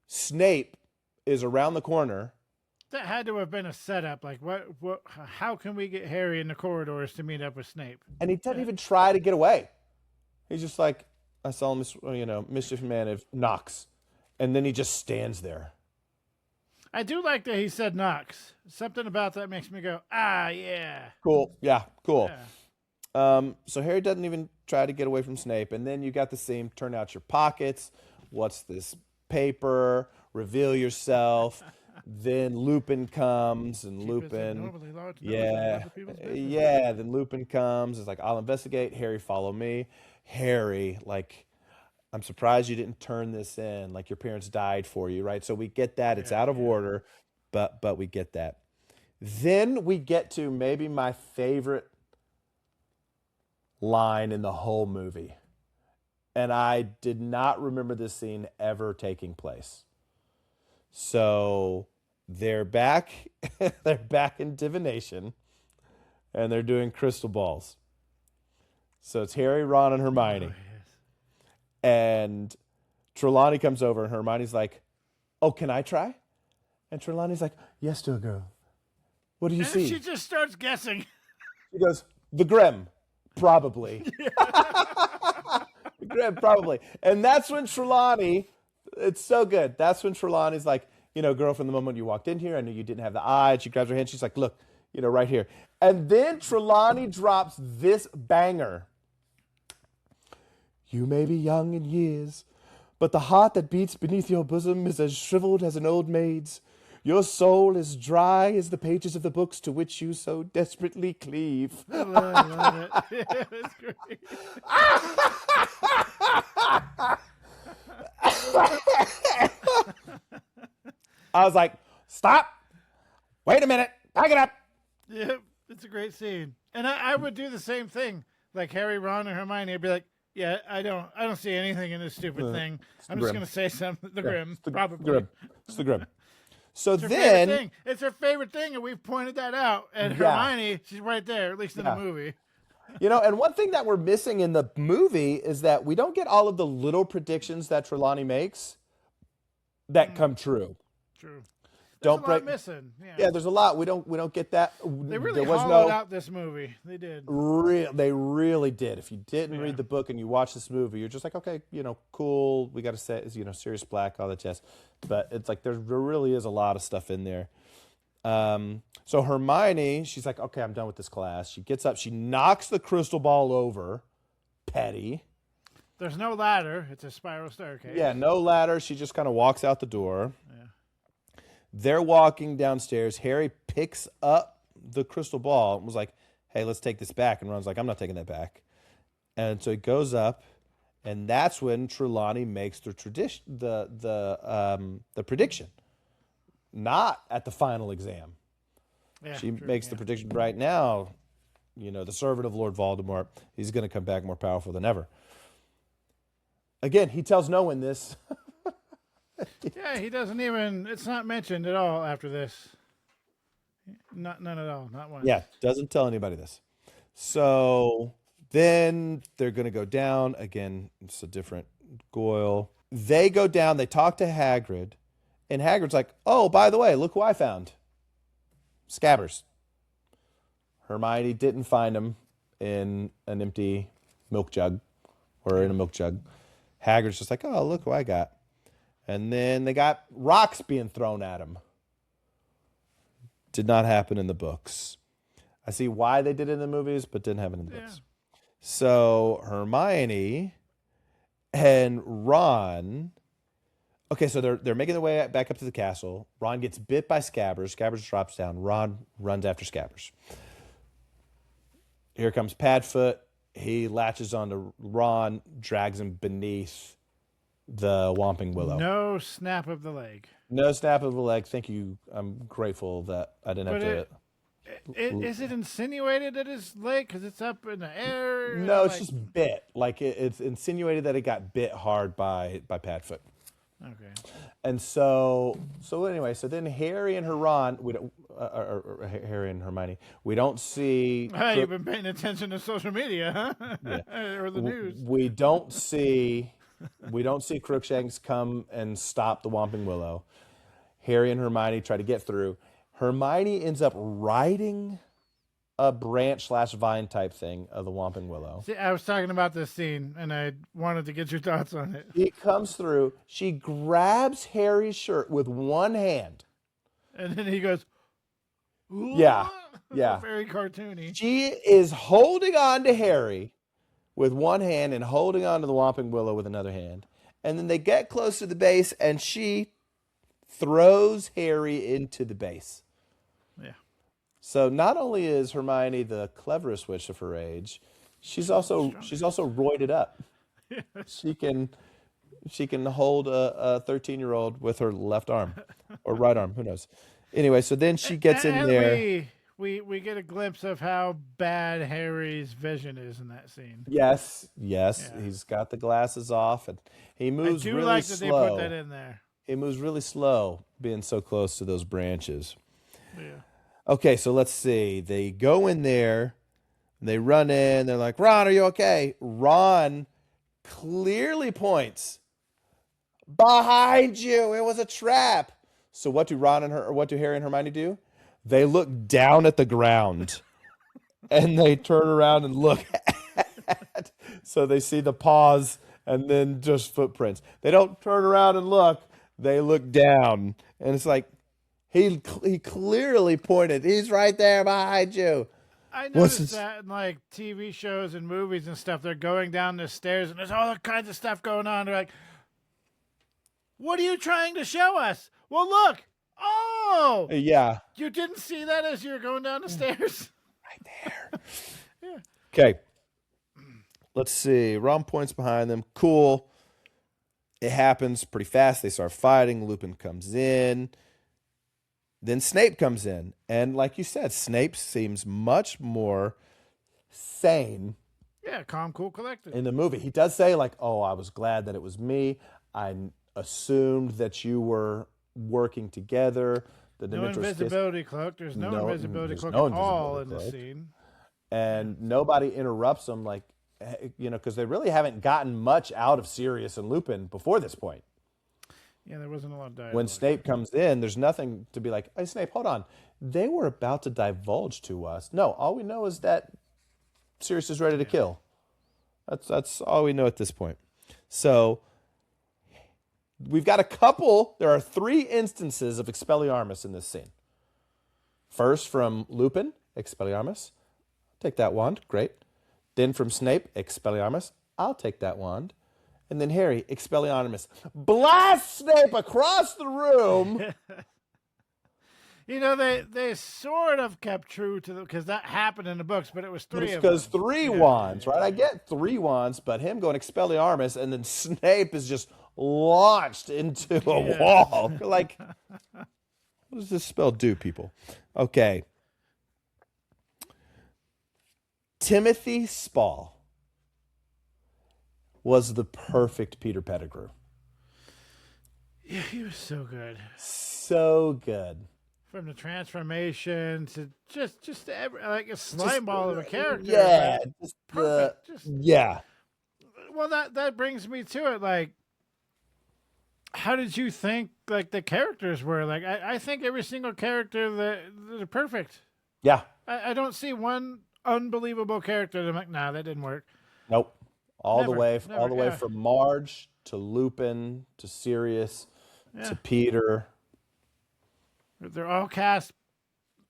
Snape is around the corner. That had to have been a setup. Like, how can we get Harry in the corridors to meet up with Snape? And he doesn't even try to get away. He's just like, I saw mischief man of Knox. And then he just stands there. I do like that he said Knox. Something about that makes me go, yeah. Cool. Yeah, cool. Yeah. So Harry doesn't even try to get away from Snape. And then you got the scene, turn out your pockets. What's this paper? Reveal yourself. Then Lupin comes, and Lupin, then Lupin comes. It's like, I'll investigate. Harry, follow me. Harry, like, I'm surprised you didn't turn this in. Like, your parents died for you, right? So we get that. It's out of order, but we get that. Then we get to maybe my favorite line in the whole movie. And I did not remember this scene ever taking place. So they're back in divination, and they're doing crystal balls. So it's Harry, Ron, and Hermione. Oh, yes. And Trelawney comes over, and Hermione's like, oh, can I try? And Trelawney's like, yes, to a girl. What do you see? She just starts guessing. She goes, the Grim, probably. The Grim, probably. And that's when Trelawney... It's so good. That's when Trelawney's like, girl, from the moment you walked in here, I knew you didn't have the eye. She grabs her hand. She's like, look, right here. And then Trelawney drops this banger. You may be young in years, but the heart that beats beneath your bosom is as shriveled as an old maid's. Your soul is dry as the pages of the books to which you so desperately cleave. I love it. Yeah, that's great. I was like, stop. Wait a minute. Back it up. Yep, it's a great scene. And I would do the same thing. Like Harry, Ron, and Hermione would be like, yeah, I don't see anything in this stupid thing. I'm just going to say something. The Grim, probably. It's the Grim. So it's then... It's her favorite thing, and we've pointed that out. And Hermione, she's right there, at least in the movie. And one thing that we're missing in the movie is that we don't get all of the little predictions that Trelawney makes that come true. True. There's a lot missing. Yeah, there's a lot. We don't get that. They really hollowed out this movie. They did. They really did. If you didn't read the book and you watch this movie, you're just like, okay, cool. We got to say, Sirius Black, all that jazz. But it's like there really is a lot of stuff in there. So Hermione, she's like, okay, I'm done with this class. She gets up, she knocks the crystal ball over. Petty. There's no ladder. It's a spiral staircase. Yeah, no ladder. She just kind of walks out the door. Yeah. They're walking downstairs. Harry picks up the crystal ball and was like, hey, let's take this back. And Ron's like, I'm not taking that back. And so he goes up, and that's when Trelawney makes the prediction. Not at the final exam. Yeah, she makes the prediction right now. The servant of Lord Voldemort, he's going to come back more powerful than ever. Again, he tells no one this. Yeah, he doesn't even, it's not mentioned at all after this. None at all, not once. Yeah, doesn't tell anybody this. So then they're going to go down. Again, it's a different Goyle. they go down, they talk to Hagrid, and Hagrid's like, oh, by the way, look who I found. Scabbers. Hermione didn't find him in an empty milk jug or in a milk jug. Hagrid's just like, oh, look who I got. And then they got rocks being thrown at him. Did not happen in the books. I see why they did it in the movies, but didn't happen in the books. So Hermione and Ron. Okay, so they're making their way back up to the castle. Ron gets bit by Scabbers. Scabbers drops down. Ron runs after Scabbers. Here comes Padfoot. He latches onto Ron, drags him beneath the Whomping Willow. No snap of the leg. No snap of the leg. Thank you. I'm grateful that I didn't have to. Is it insinuated that his leg, because it's up in the air? No, it's just bit. Like it's insinuated that it got bit hard by Padfoot. Okay. And so anyway, so then Harry and Ron, we don't, or Harry and Hermione, we don't see. Hey, you've been paying attention to social media, huh? Yeah. Or the news. We don't see Crookshanks come and stop the Whomping Willow. Harry and Hermione try to get through. Hermione ends up riding a branch/vine type thing of the Whomping Willow. See, I was talking about this scene, and I wanted to get your thoughts on it. He comes through. She grabs Harry's shirt with one hand. And then he goes, ooh, yeah. Very cartoony. She is holding on to Harry with one hand and holding on to the Whomping Willow with another hand. And then they get close to the base, and she throws Harry into the base. Yeah. So not only is Hermione the cleverest witch of her age, she's also roided up. She can hold a 13-year-old with her left arm or right arm, who knows. Anyway, so then she gets in there. We get a glimpse of how bad Harry's vision is in that scene. Yes, yeah. He's got the glasses off and he moves really slow. I do like that they put that in there. He moves really slow, being so close to those branches. Yeah. Okay, so let's see. They go in there, they run in, they're like, Ron, are you okay? Ron clearly points, behind you, it was a trap. So what do Harry and Hermione do? They look down at the ground and they turn around and look at, so they see the paws and then just footprints. They don't turn around and look, they look down and it's like, he clearly pointed. He's right there behind you. I noticed that in like TV shows and movies and stuff. They're going down the stairs and there's all kinds of stuff going on. They're like, what are you trying to show us? Well, look. Oh. Yeah. You didn't see that as you were going down the stairs? Right there. Yeah. Okay. Let's see. Ron points behind them. Cool. It happens pretty fast. They start fighting. Lupin comes in. Then Snape comes in. And like you said, Snape seems much more sane. Yeah, calm, cool, collected. In the movie. He does say, like, oh, I was glad that it was me. I assumed that you were working together. No invisibility cloak. There's no invisibility cloak at all in the scene. And nobody interrupts them, like, because they really haven't gotten much out of Sirius and Lupin before this point. Yeah, there wasn't a lot of dialogue. When Snape comes in, there's nothing to be like, hey, Snape, hold on. They were about to divulge to us. No, all we know is that Sirius is ready to kill. That's all we know at this point. So we've got there are 3 instances of Expelliarmus in this scene. First from Lupin, Expelliarmus. Take that wand, great. Then from Snape, Expelliarmus. I'll take that wand. And then Harry, Expelliarmus. Blast Snape across the room. They sort of kept true to because that happened in the books, but it was 3 of them. Because 3 wands, right? I get 3 wands, but him going Expelliarmus and then Snape is just launched into a wall. Like, what does this spell do, people? Okay. Timothy Spall was the perfect Peter Pettigrew. Yeah, he was so good. So good. From the transformation to just like a slime ball of a character. Yeah. Perfect. Yeah. Well, that brings me to it. Like, how did you think like the characters were? Like I think every single character they're perfect. Yeah. I don't see one unbelievable character that I'm like, nah, that didn't work. Nope. All the way yeah. from Marge to Lupin to Sirius to Peter. They're all cast.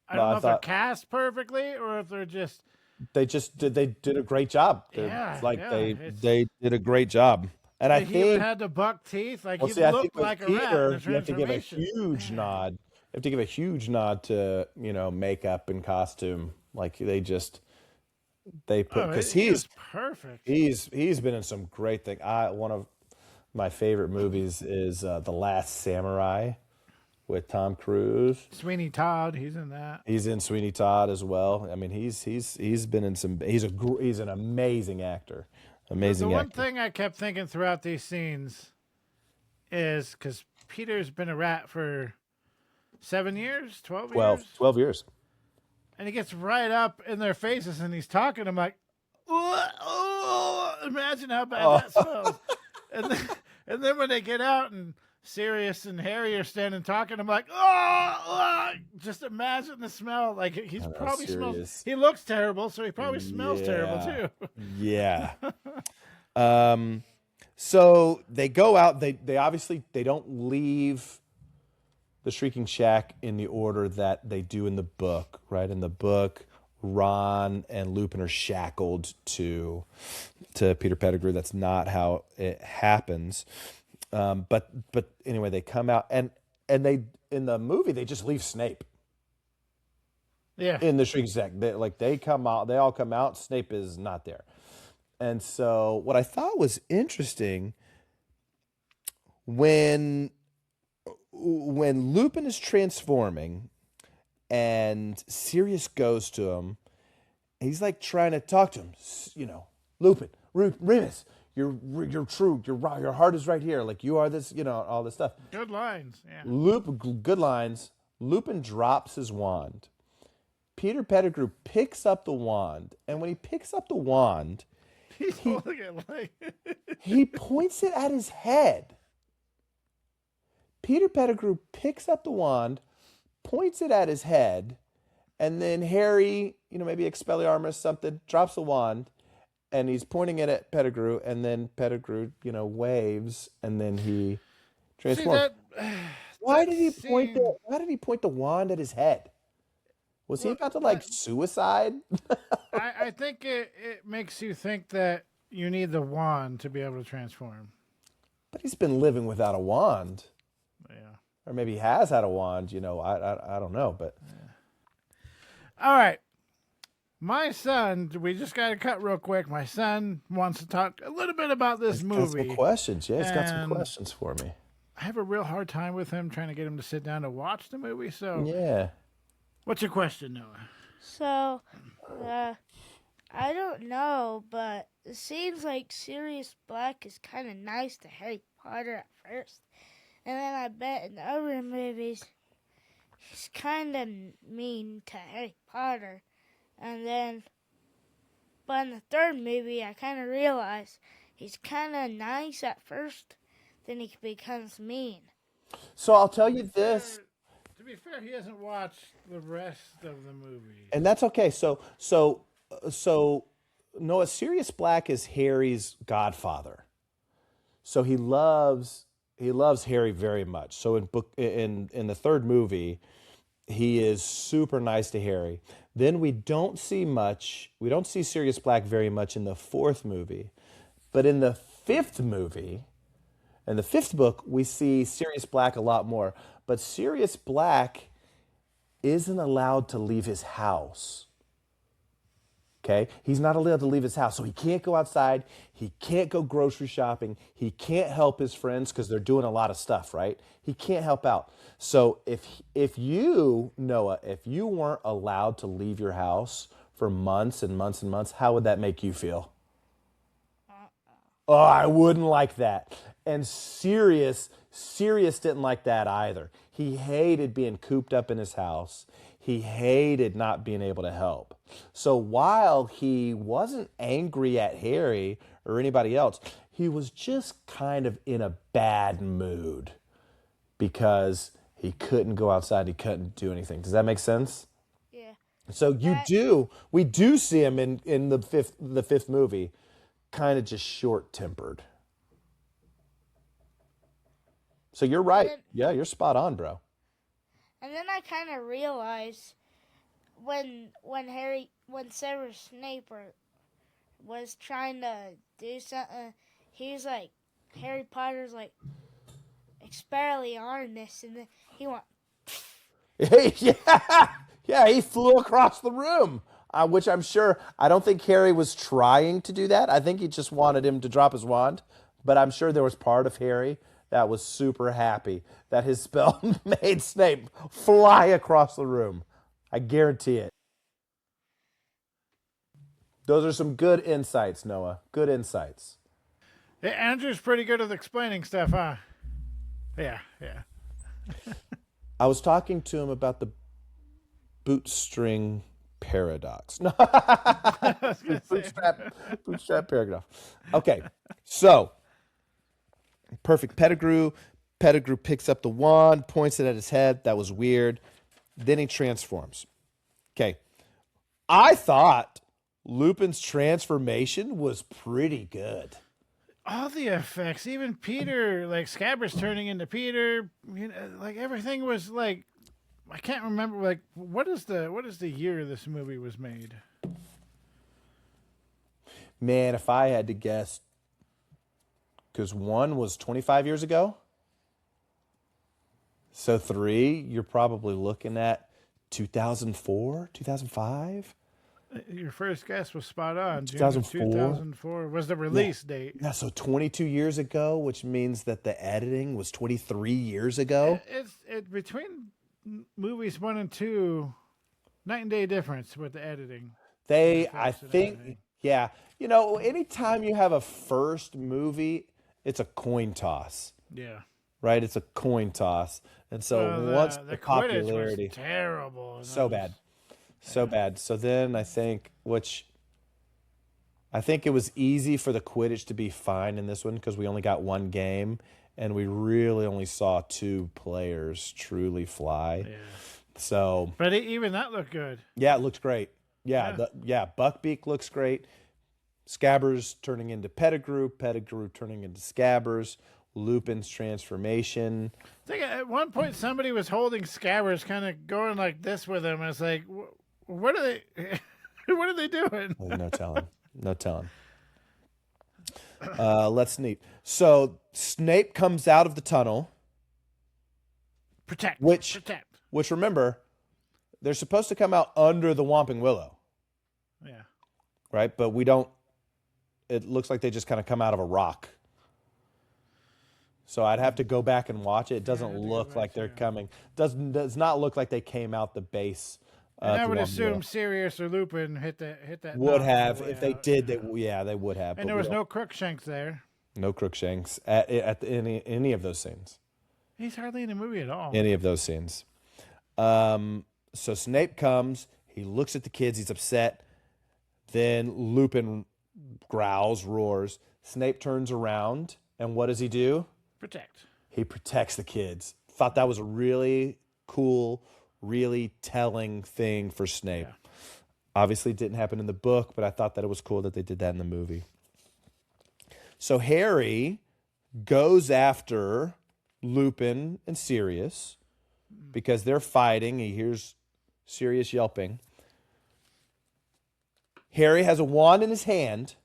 I don't know if they're cast perfectly or if they're just. They did a great job. They did a great job. And I think he even had the buck teeth. Like he looked like Peter, a rat in the you have to give a transformation. nod. You have to give a huge nod to makeup and costume. Like they put because he's perfect. He's been in some great things. One of my favorite movies is The Last Samurai with Tom Cruise. Sweeney Todd, he's in that. He's in Sweeney Todd as well. I mean, he's been in some. He's an amazing actor. Amazing. The one thing I kept thinking throughout these scenes is because Peter's been a rat for 7 years, 12 years? 12 years. And he gets right up in their faces and he's talking. I'm like, oh, imagine how bad that smells. and then when they get out and Sirius and Harry are standing talking, I'm like, oh, just imagine the smell. Like he probably smells. He looks terrible, so he probably smells terrible too. Yeah. So they go out. They obviously they don't leave the Shrieking Shack in the order that they do in the book. Right in the book, Ron and Lupin are shackled to Peter Pettigrew. That's not how it happens. But anyway, they come out and they in the movie they just leave Snape. Yeah. In the Shrieking Shack, they come out. They all come out. Snape is not there. And so what I thought was interesting when Lupin is transforming and Sirius goes to him, he's like trying to talk to him. Lupin, Remus. You're true. Your heart is right here. Like you are this, all this stuff. Good lines. Yeah. Good lines. Lupin drops his wand. Peter Pettigrew picks up the wand, and when he picks up the wand, he points it at his head. Peter Pettigrew picks up the wand, points it at his head, and then Harry, maybe Expelliarmus something, drops the wand. And he's pointing it at Pettigrew, and then Pettigrew, waves, and then he transforms. Why did he point the wand at his head? Was he about to suicide? I think it makes you think that you need the wand to be able to transform. But he's been living without a wand. Yeah. Or maybe he has had a wand. I don't know, but. Yeah. All right. My son, we just got to cut real quick. My son wants to talk a little bit about this movie. Got some questions. Yeah, he's got some questions for me. I have a real hard time with him trying to get him to sit down to watch the movie. So, yeah. What's your question, Noah? So, I don't know, but it seems like Sirius Black is kind of nice to Harry Potter at first. And then I bet in other movies, he's kind of mean to Harry Potter. And then, but in the third movie, I kind of realized he's kind of nice at first, then he becomes mean. So I'll tell you this. To be fair, he hasn't watched the rest of the movie. And that's okay. So Noah, Sirius Black is Harry's godfather. So he loves Harry very much. So in the third movie, he is super nice to Harry. Then we don't see Sirius Black very much in the fourth movie. But in the fifth movie, in the fifth book, we see Sirius Black a lot more. But Sirius Black isn't allowed to leave his house. Okay? He's not allowed to leave his house. So he can't go outside. He can't go grocery shopping. He can't help his friends because they're doing a lot of stuff, right? He can't help out. So if you, Noah, if you weren't allowed to leave your house for months and months and months, how would that make you feel? Oh, I wouldn't like that. And Sirius didn't like that either. He hated being cooped up in his house. He hated not being able to help. So while he wasn't angry at Harry or anybody else, he was just kind of in a bad mood because he couldn't go outside. He couldn't do anything. Does that make sense? Yeah. So we do see him in the fifth movie, kind of just short-tempered. So you're right. Yeah, you're spot on, bro. And then I kind of realized when Severus Snape was trying to do something, he's like, Harry Potter's like, Expelliarmus, and then he went. Yeah, he flew across the room, which I'm sure, I don't think Harry was trying to do that. I think he just wanted him to drop his wand, but I'm sure there was part of Harry that was super happy that his spell made Snape fly across the room. I guarantee it. Those are some good insights, Noah. Good insights. Yeah, Andrew's pretty good at explaining stuff, huh? Yeah. I was talking to him about the bootstring paradox. No. bootstrap paradox. Okay, so perfect. Pettigrew picks up the wand, points it at his head. That was weird. Then he transforms. Okay, I thought Lupin's transformation was pretty good. All the effects, even Peter, like Scabbers turning into Peter, like everything was like, I can't remember. Like, what is the year this movie was made? Man, if I had to guess, because 1 was 25 years ago, so 3, you're probably looking at 2004, 2005. Your first guess was spot on. 2004. 2004 was the release date. Yeah, so 22 years ago, which means that the editing was 23 years ago. It's between movies 1 and 2, night and day difference with the editing. I think, yeah. Anytime you have a first movie, it's a coin toss. Yeah. Right? It's a coin toss. And so once the popularity. Was terrible. So bad. So bad. So then I think it was easy for the Quidditch to be fine in this one because we only got one game and we really only saw 2 players truly fly. Yeah. So, but even that looked good. Yeah, it looked great. Yeah, Buckbeak looks great. Scabbers turning into Pettigrew turning into Scabbers. Lupin's transformation. I think at one point somebody was holding Scabbers, kind of going like this with him. I was like, what are they? What are they doing? No telling. Let's Snape. So Snape comes out of the tunnel. Protect. Which remember, they're supposed to come out under the Whomping Willow. Yeah. Right, but we don't. It looks like they just kind of come out of a rock. So I'd have to go back and watch it. It doesn't look like they're coming. Does not look like they came out the base. And I would assume Sirius or Lupin hit that. Would have if they did. They would have. And there was no Crookshanks there. No Crookshanks at any of those scenes. He's hardly in the movie at all. Any of those scenes. So Snape comes. He looks at the kids. He's upset. Then Lupin growls, roars. Snape turns around, and what does he do? Protect. He protects the kids. Thought that was a really cool, really telling thing for Snape. Yeah. Obviously, it didn't happen in the book, but I thought that it was cool that they did that in the movie. So Harry goes after Lupin and Sirius because they're fighting. He hears Sirius yelping. Harry has a wand in his hand,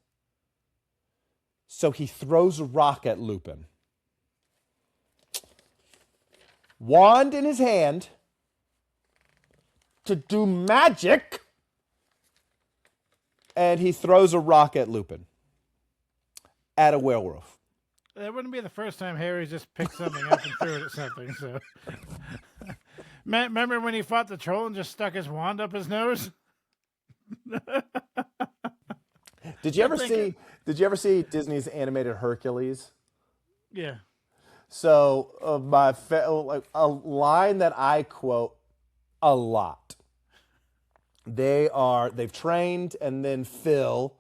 so he throws a rock at Lupin. Wand in his hand to do magic, and he throws a rock at Lupin. At a werewolf. That wouldn't be the first time Harry just picked something up and threw it at something. So, remember when he fought the troll and just stuck his wand up his nose? Did you ever see Disney's animated Hercules? Yeah. So a line that I quote a lot. They've trained, and then Phil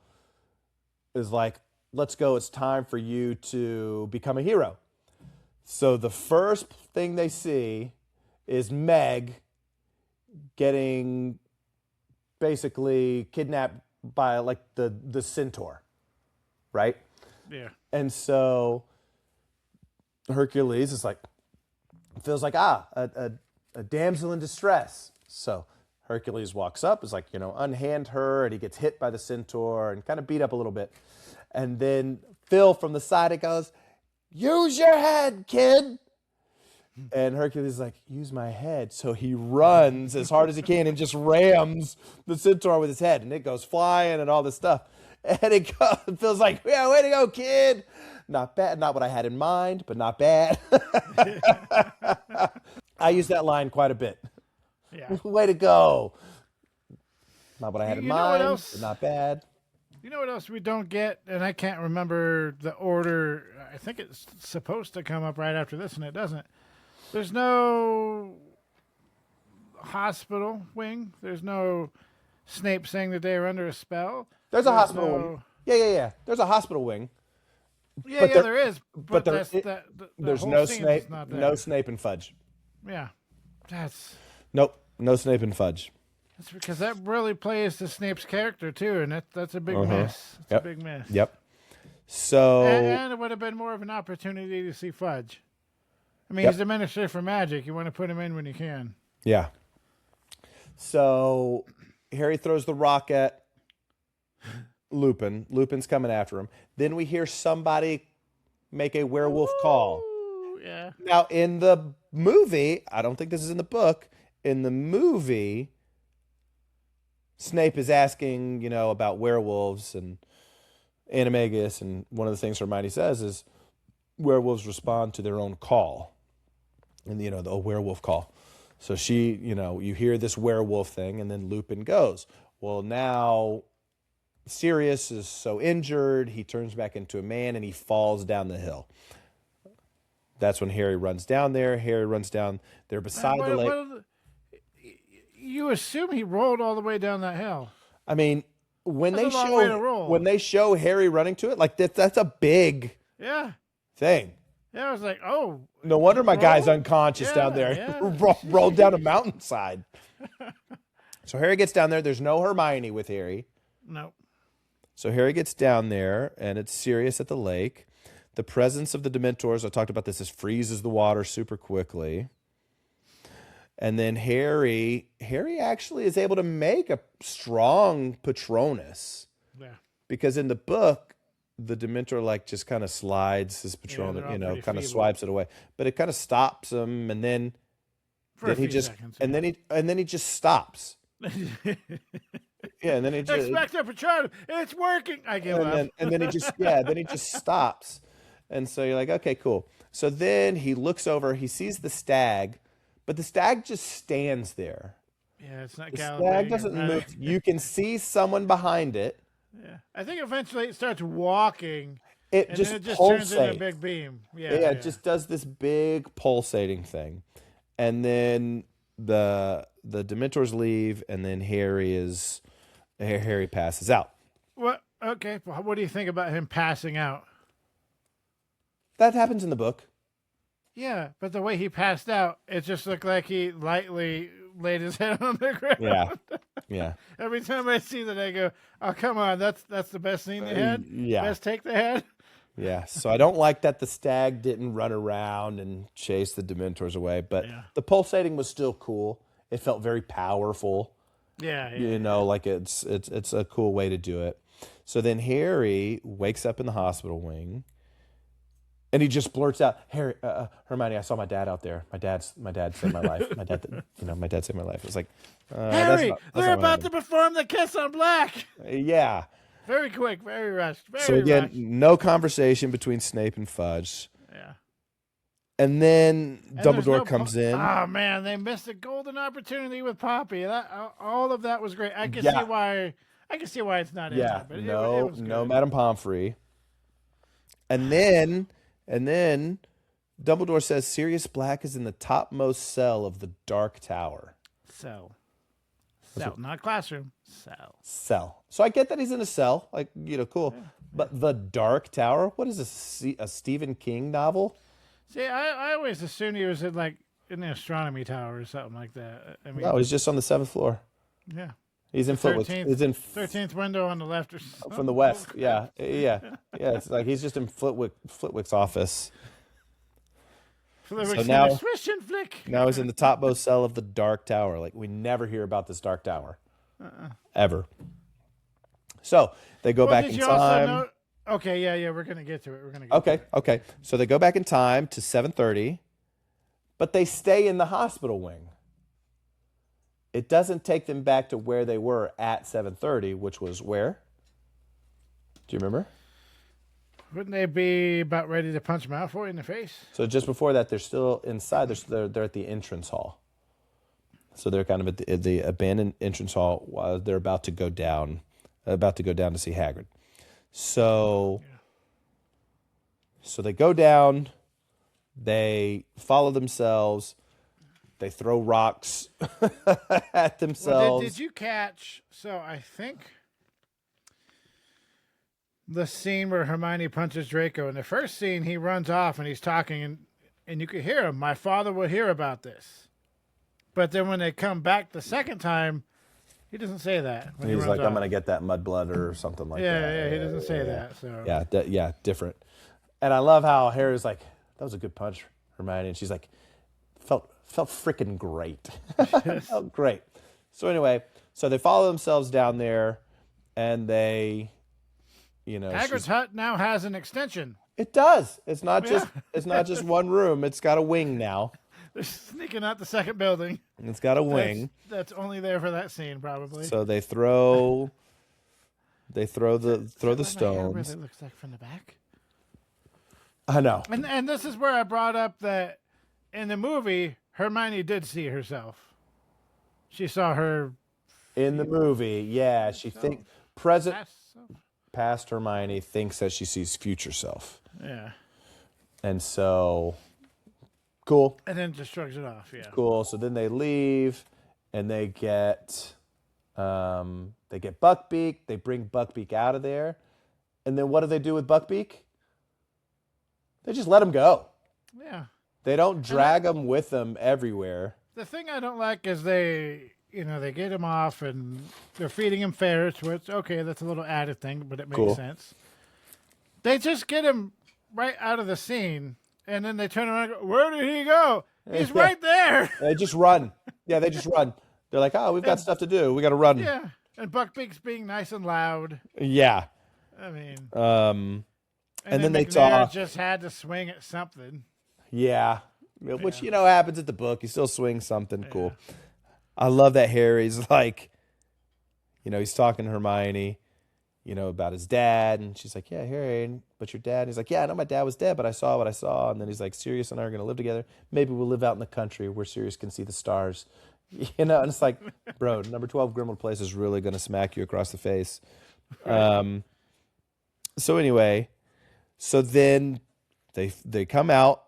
is like, let's go. It's time for you to become a hero. So the first thing they see is Meg getting basically kidnapped by like the centaur, right? Yeah. And so Hercules is like, feels like, a damsel in distress. So Hercules walks up, is like, unhand her, and he gets hit by the centaur and kind of beat up a little bit. And then Phil from the side, it goes, use your head, kid. And Hercules is like, use my head. So he runs as hard as he can and just rams the centaur with his head. And it goes flying and all this stuff. And it feels like, yeah, way to go, kid. Not bad. Not what I had in mind, but not bad. I use that line quite a bit. Yeah. Way to go. Not what I had in mind, but not bad. You know what else we don't get? And I can't remember the order. I think it's supposed to come up right after this, and it doesn't. There's no hospital wing. There's no Snape saying that they are under a spell. There's a hospital wing. Yeah. There's a hospital wing. Yeah, there is. But there's no Snape. No Snape and Fudge. Yeah, nope. No Snape and Fudge. That's because that really plays to Snape's character too, and that's a big miss. It's a big miss. Yep. So and it would have been more of an opportunity to see Fudge. I mean, he's the Minister for Magic. You want to put him in when you can. Yeah. So Harry throws the rock at Lupin. Lupin's coming after him. Then we hear somebody make a werewolf call. Yeah. Now, in the movie, I don't think this is in the book. In the movie, Snape is asking, about werewolves and animagus, and one of the things Hermione says is werewolves respond to their own call. And, the werewolf call. So she, you hear this werewolf thing, and then Lupin goes. Well, now Sirius is so injured, he turns back into a man, and he falls down the hill. That's when Harry runs down there. Harry runs down there beside the lake. You assume he rolled all the way down that hill. I mean, when they show Harry running to it, like that's a big thing. Yeah, I was like, oh. No wonder my guy's unconscious down there. Yeah. Rolled down a mountainside. So Harry gets down there. There's no Hermione with Harry. No. So Harry gets down there, and it's Sirius at the lake. The presence of the Dementors, I talked about this, freezes the water super quickly. And then Harry actually is able to make a strong Patronus. Yeah. Because in the book, the Dementor just kind of slides his Patronus, kind of swipes it away. But it kind of stops him, and then he just seconds, and then he just stops. Yeah, and then he just Expecto Patronum, it's working. I give up. And then he just stops. And so you're like, okay, cool. So then he looks over, he sees the stag, but the stag just stands there. Yeah, it's not the stag doesn't move. You can see someone behind it. Yeah, I think eventually it starts walking. It just turns into a big beam. Yeah, it just does this big pulsating thing, and then the Dementors leave, and then Harry passes out. What? Okay, well, what do you think about him passing out? That happens in the book. Yeah, but the way he passed out, it just looked like he lightly laid his head on the ground. Yeah. Every time I see that, I go, "Oh, come on, that's the best scene they had. Best take they had." Yeah. So I don't like that the stag didn't run around and chase the Dementors away, but the pulsating was still cool. It felt very powerful. Yeah. It's a cool way to do it. So then Harry wakes up in the hospital wing. And he just blurts out, Hermione, I saw my dad out there. My dad saved my life. My dad saved my life. It's like, Harry, they're about to perform the kiss on Black. Yeah. Very quick, very rushed. So again, no conversation between Snape and Fudge. Yeah. And then Dumbledore comes in. Oh man, they missed a golden opportunity with Poppy. All of that was great. I can see why it's not in there. But it was good. No Madame Pomfrey. And then Dumbledore says Sirius Black is in the topmost cell of the Dark Tower. Cell, not classroom. Cell. So I get that he's in a cell. Cool. But The Dark Tower? What is this, a Stephen King novel? See, I always assumed he was in the astronomy tower or something like that. I mean, No, he's just on the 7th floor. yeah. He's in Flitwick. He's in 13th window on the left or something. from the west. Yeah. It's like he's just in Flitwick's office. So now, swish and flick. Now he's in the topmost cell of the Dark Tower. Like, we never hear about this Dark Tower. Ever. So they go back in time. Okay, yeah, we're gonna get to it. Okay. So they go back in time to 7:30, but they stay in the hospital wing. It doesn't take them back to where they were at 7:30, which was where? Do you remember? Wouldn't they be about ready to punch Malfoy in the face? So just before that, they're still inside. They're at the entrance hall. So they're kind of at the abandoned entrance hall while they're about to go down to see Hagrid. So they go down. They follow themselves. They throw rocks at themselves. Well, did you catch? So I think the scene where Hermione punches Draco. In the first scene, he runs off and he's talking, and you could hear him. My father would hear about this. But then when they come back the second time, he doesn't say that. He's like, I'm going to get that mudblood or something like that. Yeah, he doesn't say that. So Yeah, different. And I love how Harry's like, that was a good punch, Hermione. And she's like, felt freaking great. Felt great. So anyway, so they follow themselves down there, and they, Hagrid's hut now has an extension. It does. It's not just one room. It's got a wing now. They're sneaking out the second building. It's got a wing. That's only there for that scene, probably. So they throw the stones. What it looks like from the back. I know. And this is where I brought up that in the movie, Hermione did see herself. She saw her in the movie. Yeah, she thinks past Hermione thinks that she sees future self. Yeah. And so cool. And then just shrugs it off, yeah. Cool. So then they leave and they get Buckbeak. They bring Buckbeak out of there. And then what do they do with Buckbeak? They just let him go. Yeah. They don't drag him with them everywhere. The thing I don't like is they get him off and they're feeding him ferrets, which, okay, that's a little added thing, but it makes sense. They just get him right out of the scene. And then they turn around and go, where did he go? He's right there. They just run. Yeah, they just run. They're like, we've got stuff to do. We got to run. Yeah. And Buckbeak's being nice and loud. Yeah. I mean. And then they McNair talk. Just had to swing at something. Yeah. Which, happens at the book. He still swings something cool. I love that Harry's like, he's talking to Hermione, about his dad. And she's like, yeah, Harry, but your dad? He's like, yeah, I know my dad was dead, but I saw what I saw. And then he's like, Sirius and I are going to live together. Maybe we'll live out in the country where Sirius can see the stars. And it's like, bro, number 12 Grimmauld Place is really going to smack you across the face. So anyway, so then they come out.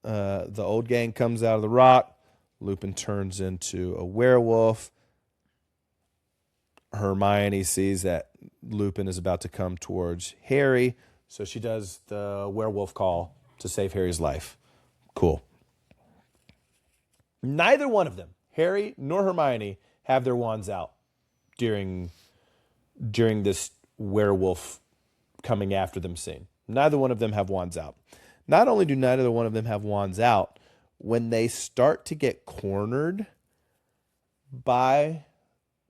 The old gang comes out of the rock. Lupin turns into a werewolf. Hermione sees that Lupin is about to come towards Harry, so she does the werewolf call to save Harry's life. Cool. Neither one of them, Harry nor Hermione, have their wands out during this werewolf coming after them scene. Neither one of them have wands out. Not only do neither one of them have wands out, when they start to get cornered by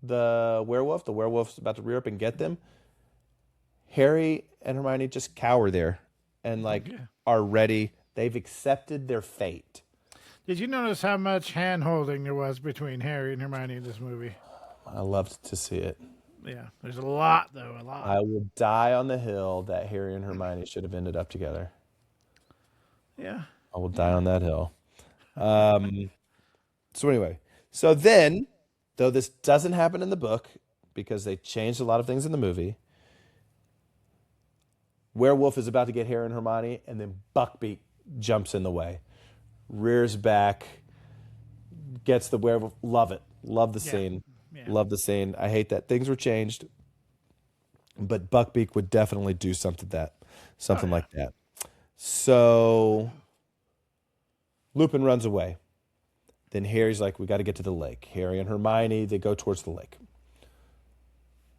the werewolf's about to rear up and get them, Harry and Hermione just cower there and are ready. They've accepted their fate. Did you notice how much hand-holding there was between Harry and Hermione in this movie? I loved to see it. Yeah, there's a lot, though, a lot. I will die on the hill that Harry and Hermione should have ended up together. Yeah. I will die on that hill. So anyway, so then, though this doesn't happen in the book because they changed a lot of things in the movie, werewolf is about to get Harry and Hermione, and then Buckbeak jumps in the way, rears back, gets the werewolf. Love it. Love the scene. Yeah. Love the scene. I hate that things were changed. but Buckbeak would definitely do something like that. So Lupin runs away. Then Harry's like, we got to get to the lake. Harry and Hermione, they go towards the lake.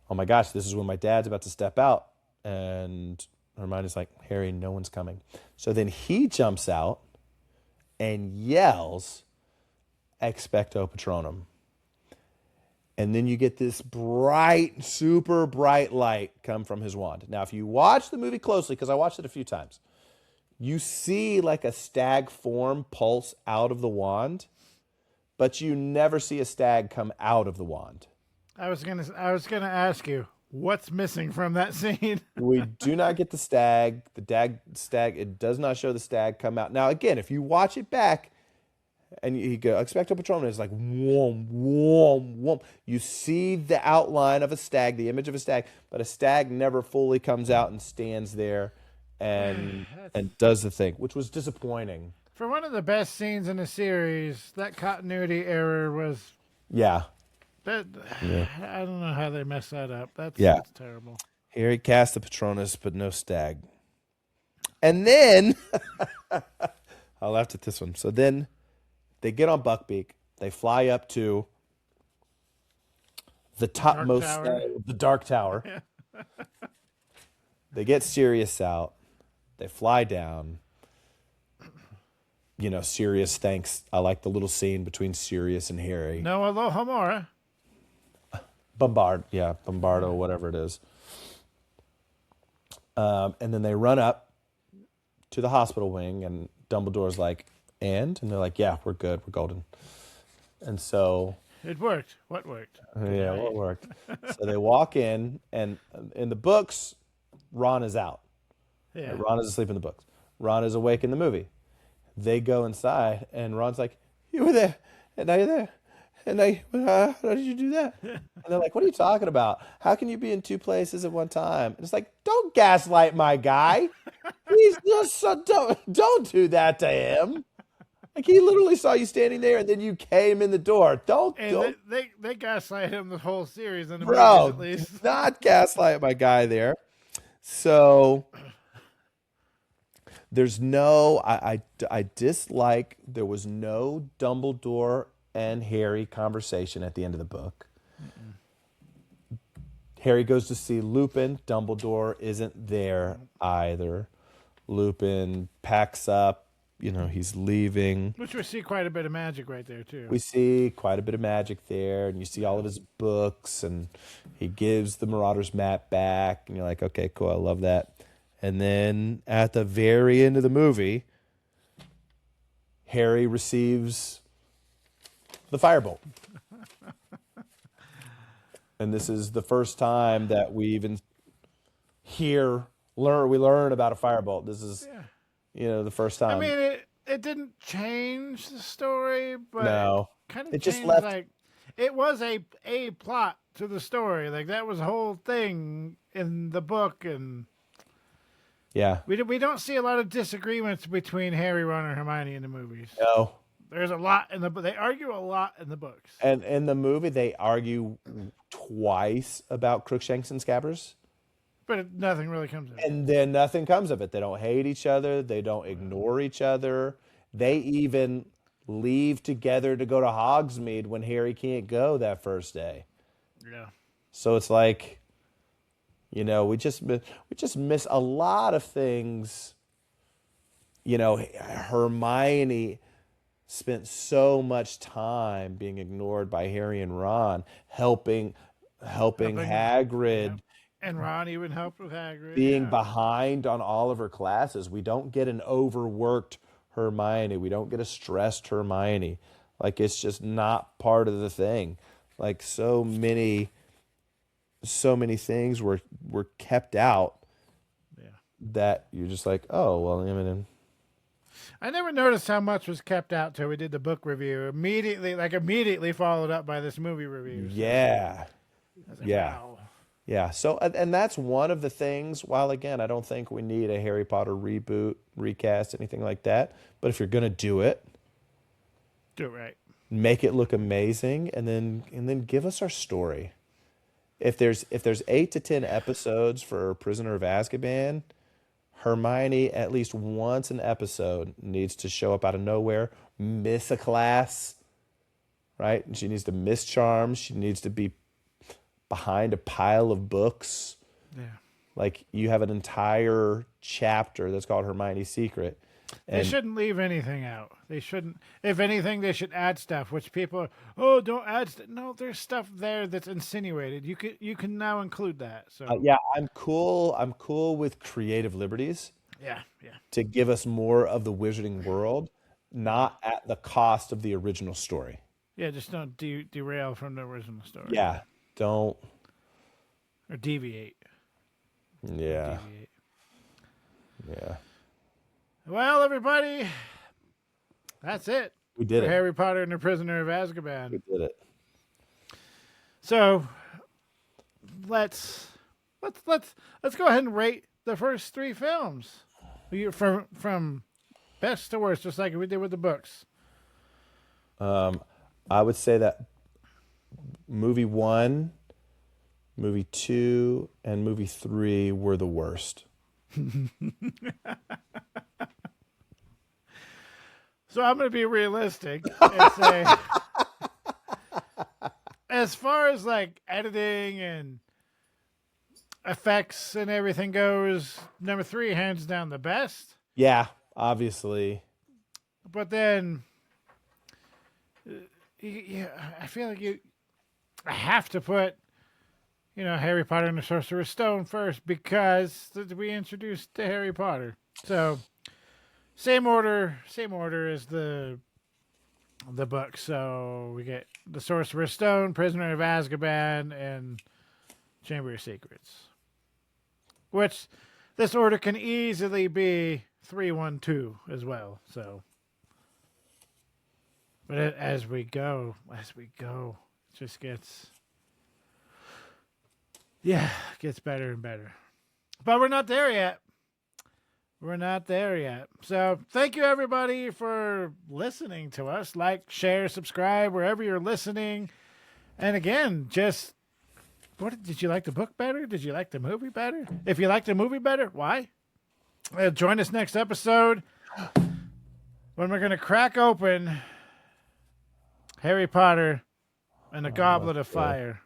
Oh my gosh, this is when my dad's about to step out. And Hermione's like, Harry, no one's coming. So then he jumps out and yells, Expecto Patronum. And then you get this bright, super bright light come from his wand. Now, if you watch the movie closely, because I watched it a few times, you see like a stag form pulse out of the wand, but you never see a stag come out of the wand. I was gonna ask you, what's missing from that scene? We do not get the stag. Stag. It does not show the stag come out. Now, again, if you watch it back, and you go, Expecto Patronum is like, whoom, whoom, whoom. You see the outline of a stag, the image of a stag, but a stag never fully comes out and stands there and does the thing, which was disappointing. For one of the best scenes in the series, that continuity error was... Yeah. I don't know how they messed that up. That's terrible. Harry cast the Patronus, but no stag. And then... I laughed at this one. So then... they get on Buckbeak. They fly up to the topmost of the Dark Tower. They get Sirius out. They fly down. You know, Sirius thanks. I like the little scene between Sirius and Harry. No Alohomora. Bombardo, whatever it is. And then they run up to the hospital wing, and Dumbledore's like, and they're like, yeah, we're good. We're golden. And so... it worked. What worked? Yeah, what worked? So they walk in, and in the books, Ron is out. Yeah. Ron is asleep in the books. Ron is awake in the movie. They go inside, and Ron's like, you were there, and now you're there. And how did you do that? And they're like, what are you talking about? How can you be in two places at one time? And it's like, don't gaslight my guy. He's just so... don't do that to him. Like, he literally saw you standing there, and then you came in the door. Don't. They gaslight him the whole series in the movies, at least. Not gaslight my guy there. So there's no. I dislike there was no Dumbledore and Harry conversation at the end of the book. Mm-mm. Harry goes to see Lupin. Dumbledore isn't there either. Lupin packs up. You know, he's leaving. Which we see quite a bit of magic right there, too. We see quite a bit of magic there, and you see all of his books, and he gives the Marauder's map back, and you're like, okay, cool, I love that. And then at the very end of the movie, Harry receives the firebolt. And this is the first time that we even learn about a firebolt. This is... you know, the first time. I mean, it didn't change the story, but no, it kind of it changed, just left. like, it was a plot to the story. Like, that was the whole thing in the book, and yeah, we don't see a lot of disagreements between Harry, Ron, and Hermione in the movies. No, there's a lot in they argue a lot in the books. And in the movie, they argue twice about Crookshanks and Scabbers. But nothing really comes of it. And then nothing comes of it. They don't hate each other. They don't ignore each other. They even leave together to go to Hogsmeade when Harry can't go that first day. Yeah. So it's like, you know, we just miss a lot of things. You know, Hermione spent so much time being ignored by Harry and Ron, helping Hagrid. Yeah. And Ron even helped with Hagrid. Being behind on all of her classes. We don't get an overworked Hermione. We don't get a stressed Hermione. Like, it's just not part of the thing. Like, so many things were kept out that you're just like, oh, well, I mean... I never noticed how much was kept out till we did the book review. Immediately followed up by this movie review. So yeah. Like, wow. Yeah, so, and that's one of the things, while again, I don't think we need a Harry Potter reboot, recast, anything like that, but if you're going to do it right. Make it look amazing, and then give us our story. if there's 8 to 10 episodes for Prisoner of Azkaban, Hermione at least once an episode needs to show up out of nowhere, miss a class, right? And she needs to miss charms. She needs to be behind a pile of books. Yeah. Like, you have an entire chapter that's called Hermione's Secret. They shouldn't leave anything out. They shouldn't. If anything, they should add stuff, which people are, oh, don't add stuff. No, there's stuff there that's insinuated. You can now include that. So yeah, I'm cool with creative liberties. Yeah. To give us more of the Wizarding world, not at the cost of the original story. Yeah, just don't derail from the original story. Yeah, don't. Or deviate. Yeah. Yeah. Well, everybody, that's it. We did it. Harry Potter and the Prisoner of Azkaban. We did it. So let's go ahead and rate the first 3 films from best to worst, just like we did with the books. I would say that movie 1, movie 2, and movie 3 were the worst. So I'm going to be realistic and say, as far as like editing and effects and everything goes, number 3 hands down the best. Yeah, obviously. But then, I feel like I have to put, Harry Potter and the Sorcerer's Stone first because we introduced the Harry Potter. So. Same order as the book. So we get the Sorcerer's Stone, Prisoner of Azkaban, and Chamber of Secrets. Which this order can easily be 3, 1, 2 as well. So, but as we go, it just gets better and better. But we're not there yet. So thank you, everybody, for listening to us. Like, share, subscribe, wherever you're listening. And again, did you like the book better? Did you like the movie better? If you like the movie better, why? Join us next episode when we're going to crack open Harry Potter and the Goblet of Fire.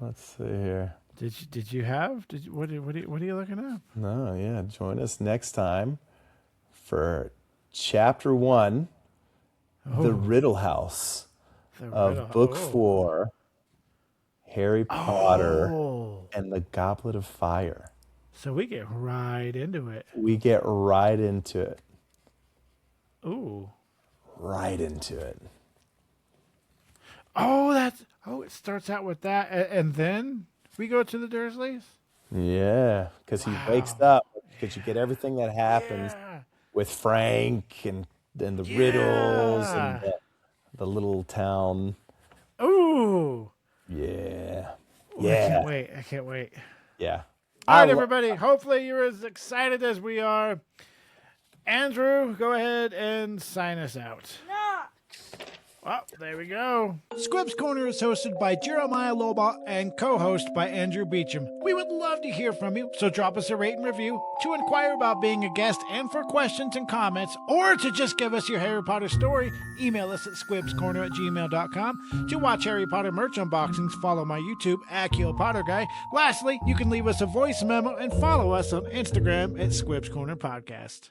Let's see here. What are you looking up? No, yeah. Join us next time for Chapter 1, The Riddle House of Book 4, Harry Potter and the Goblet of Fire. So we get right into it. Ooh. Right into it. It starts out with that, and then we go to the Dursleys? Yeah, because he wakes up, because you get everything that happens with Frank and the riddles and the little town. Ooh. Yeah. I can't wait. Yeah. All right, everybody. Hopefully you're as excited as we are. Andrew, go ahead and sign us out. Well, there we go. Squib's Corner is hosted by Jeremiah Lobot and co-host by Andrew Beecham. We would love to hear from you, so drop us a rate and review, to inquire about being a guest and for questions and comments, or to just give us your Harry Potter story. Email us at squibscorner@gmail.com. To watch Harry Potter merch unboxings, follow my YouTube, @KillPotterGuy. Lastly, you can leave us a voice memo and follow us on Instagram @Squibs Corner Podcast.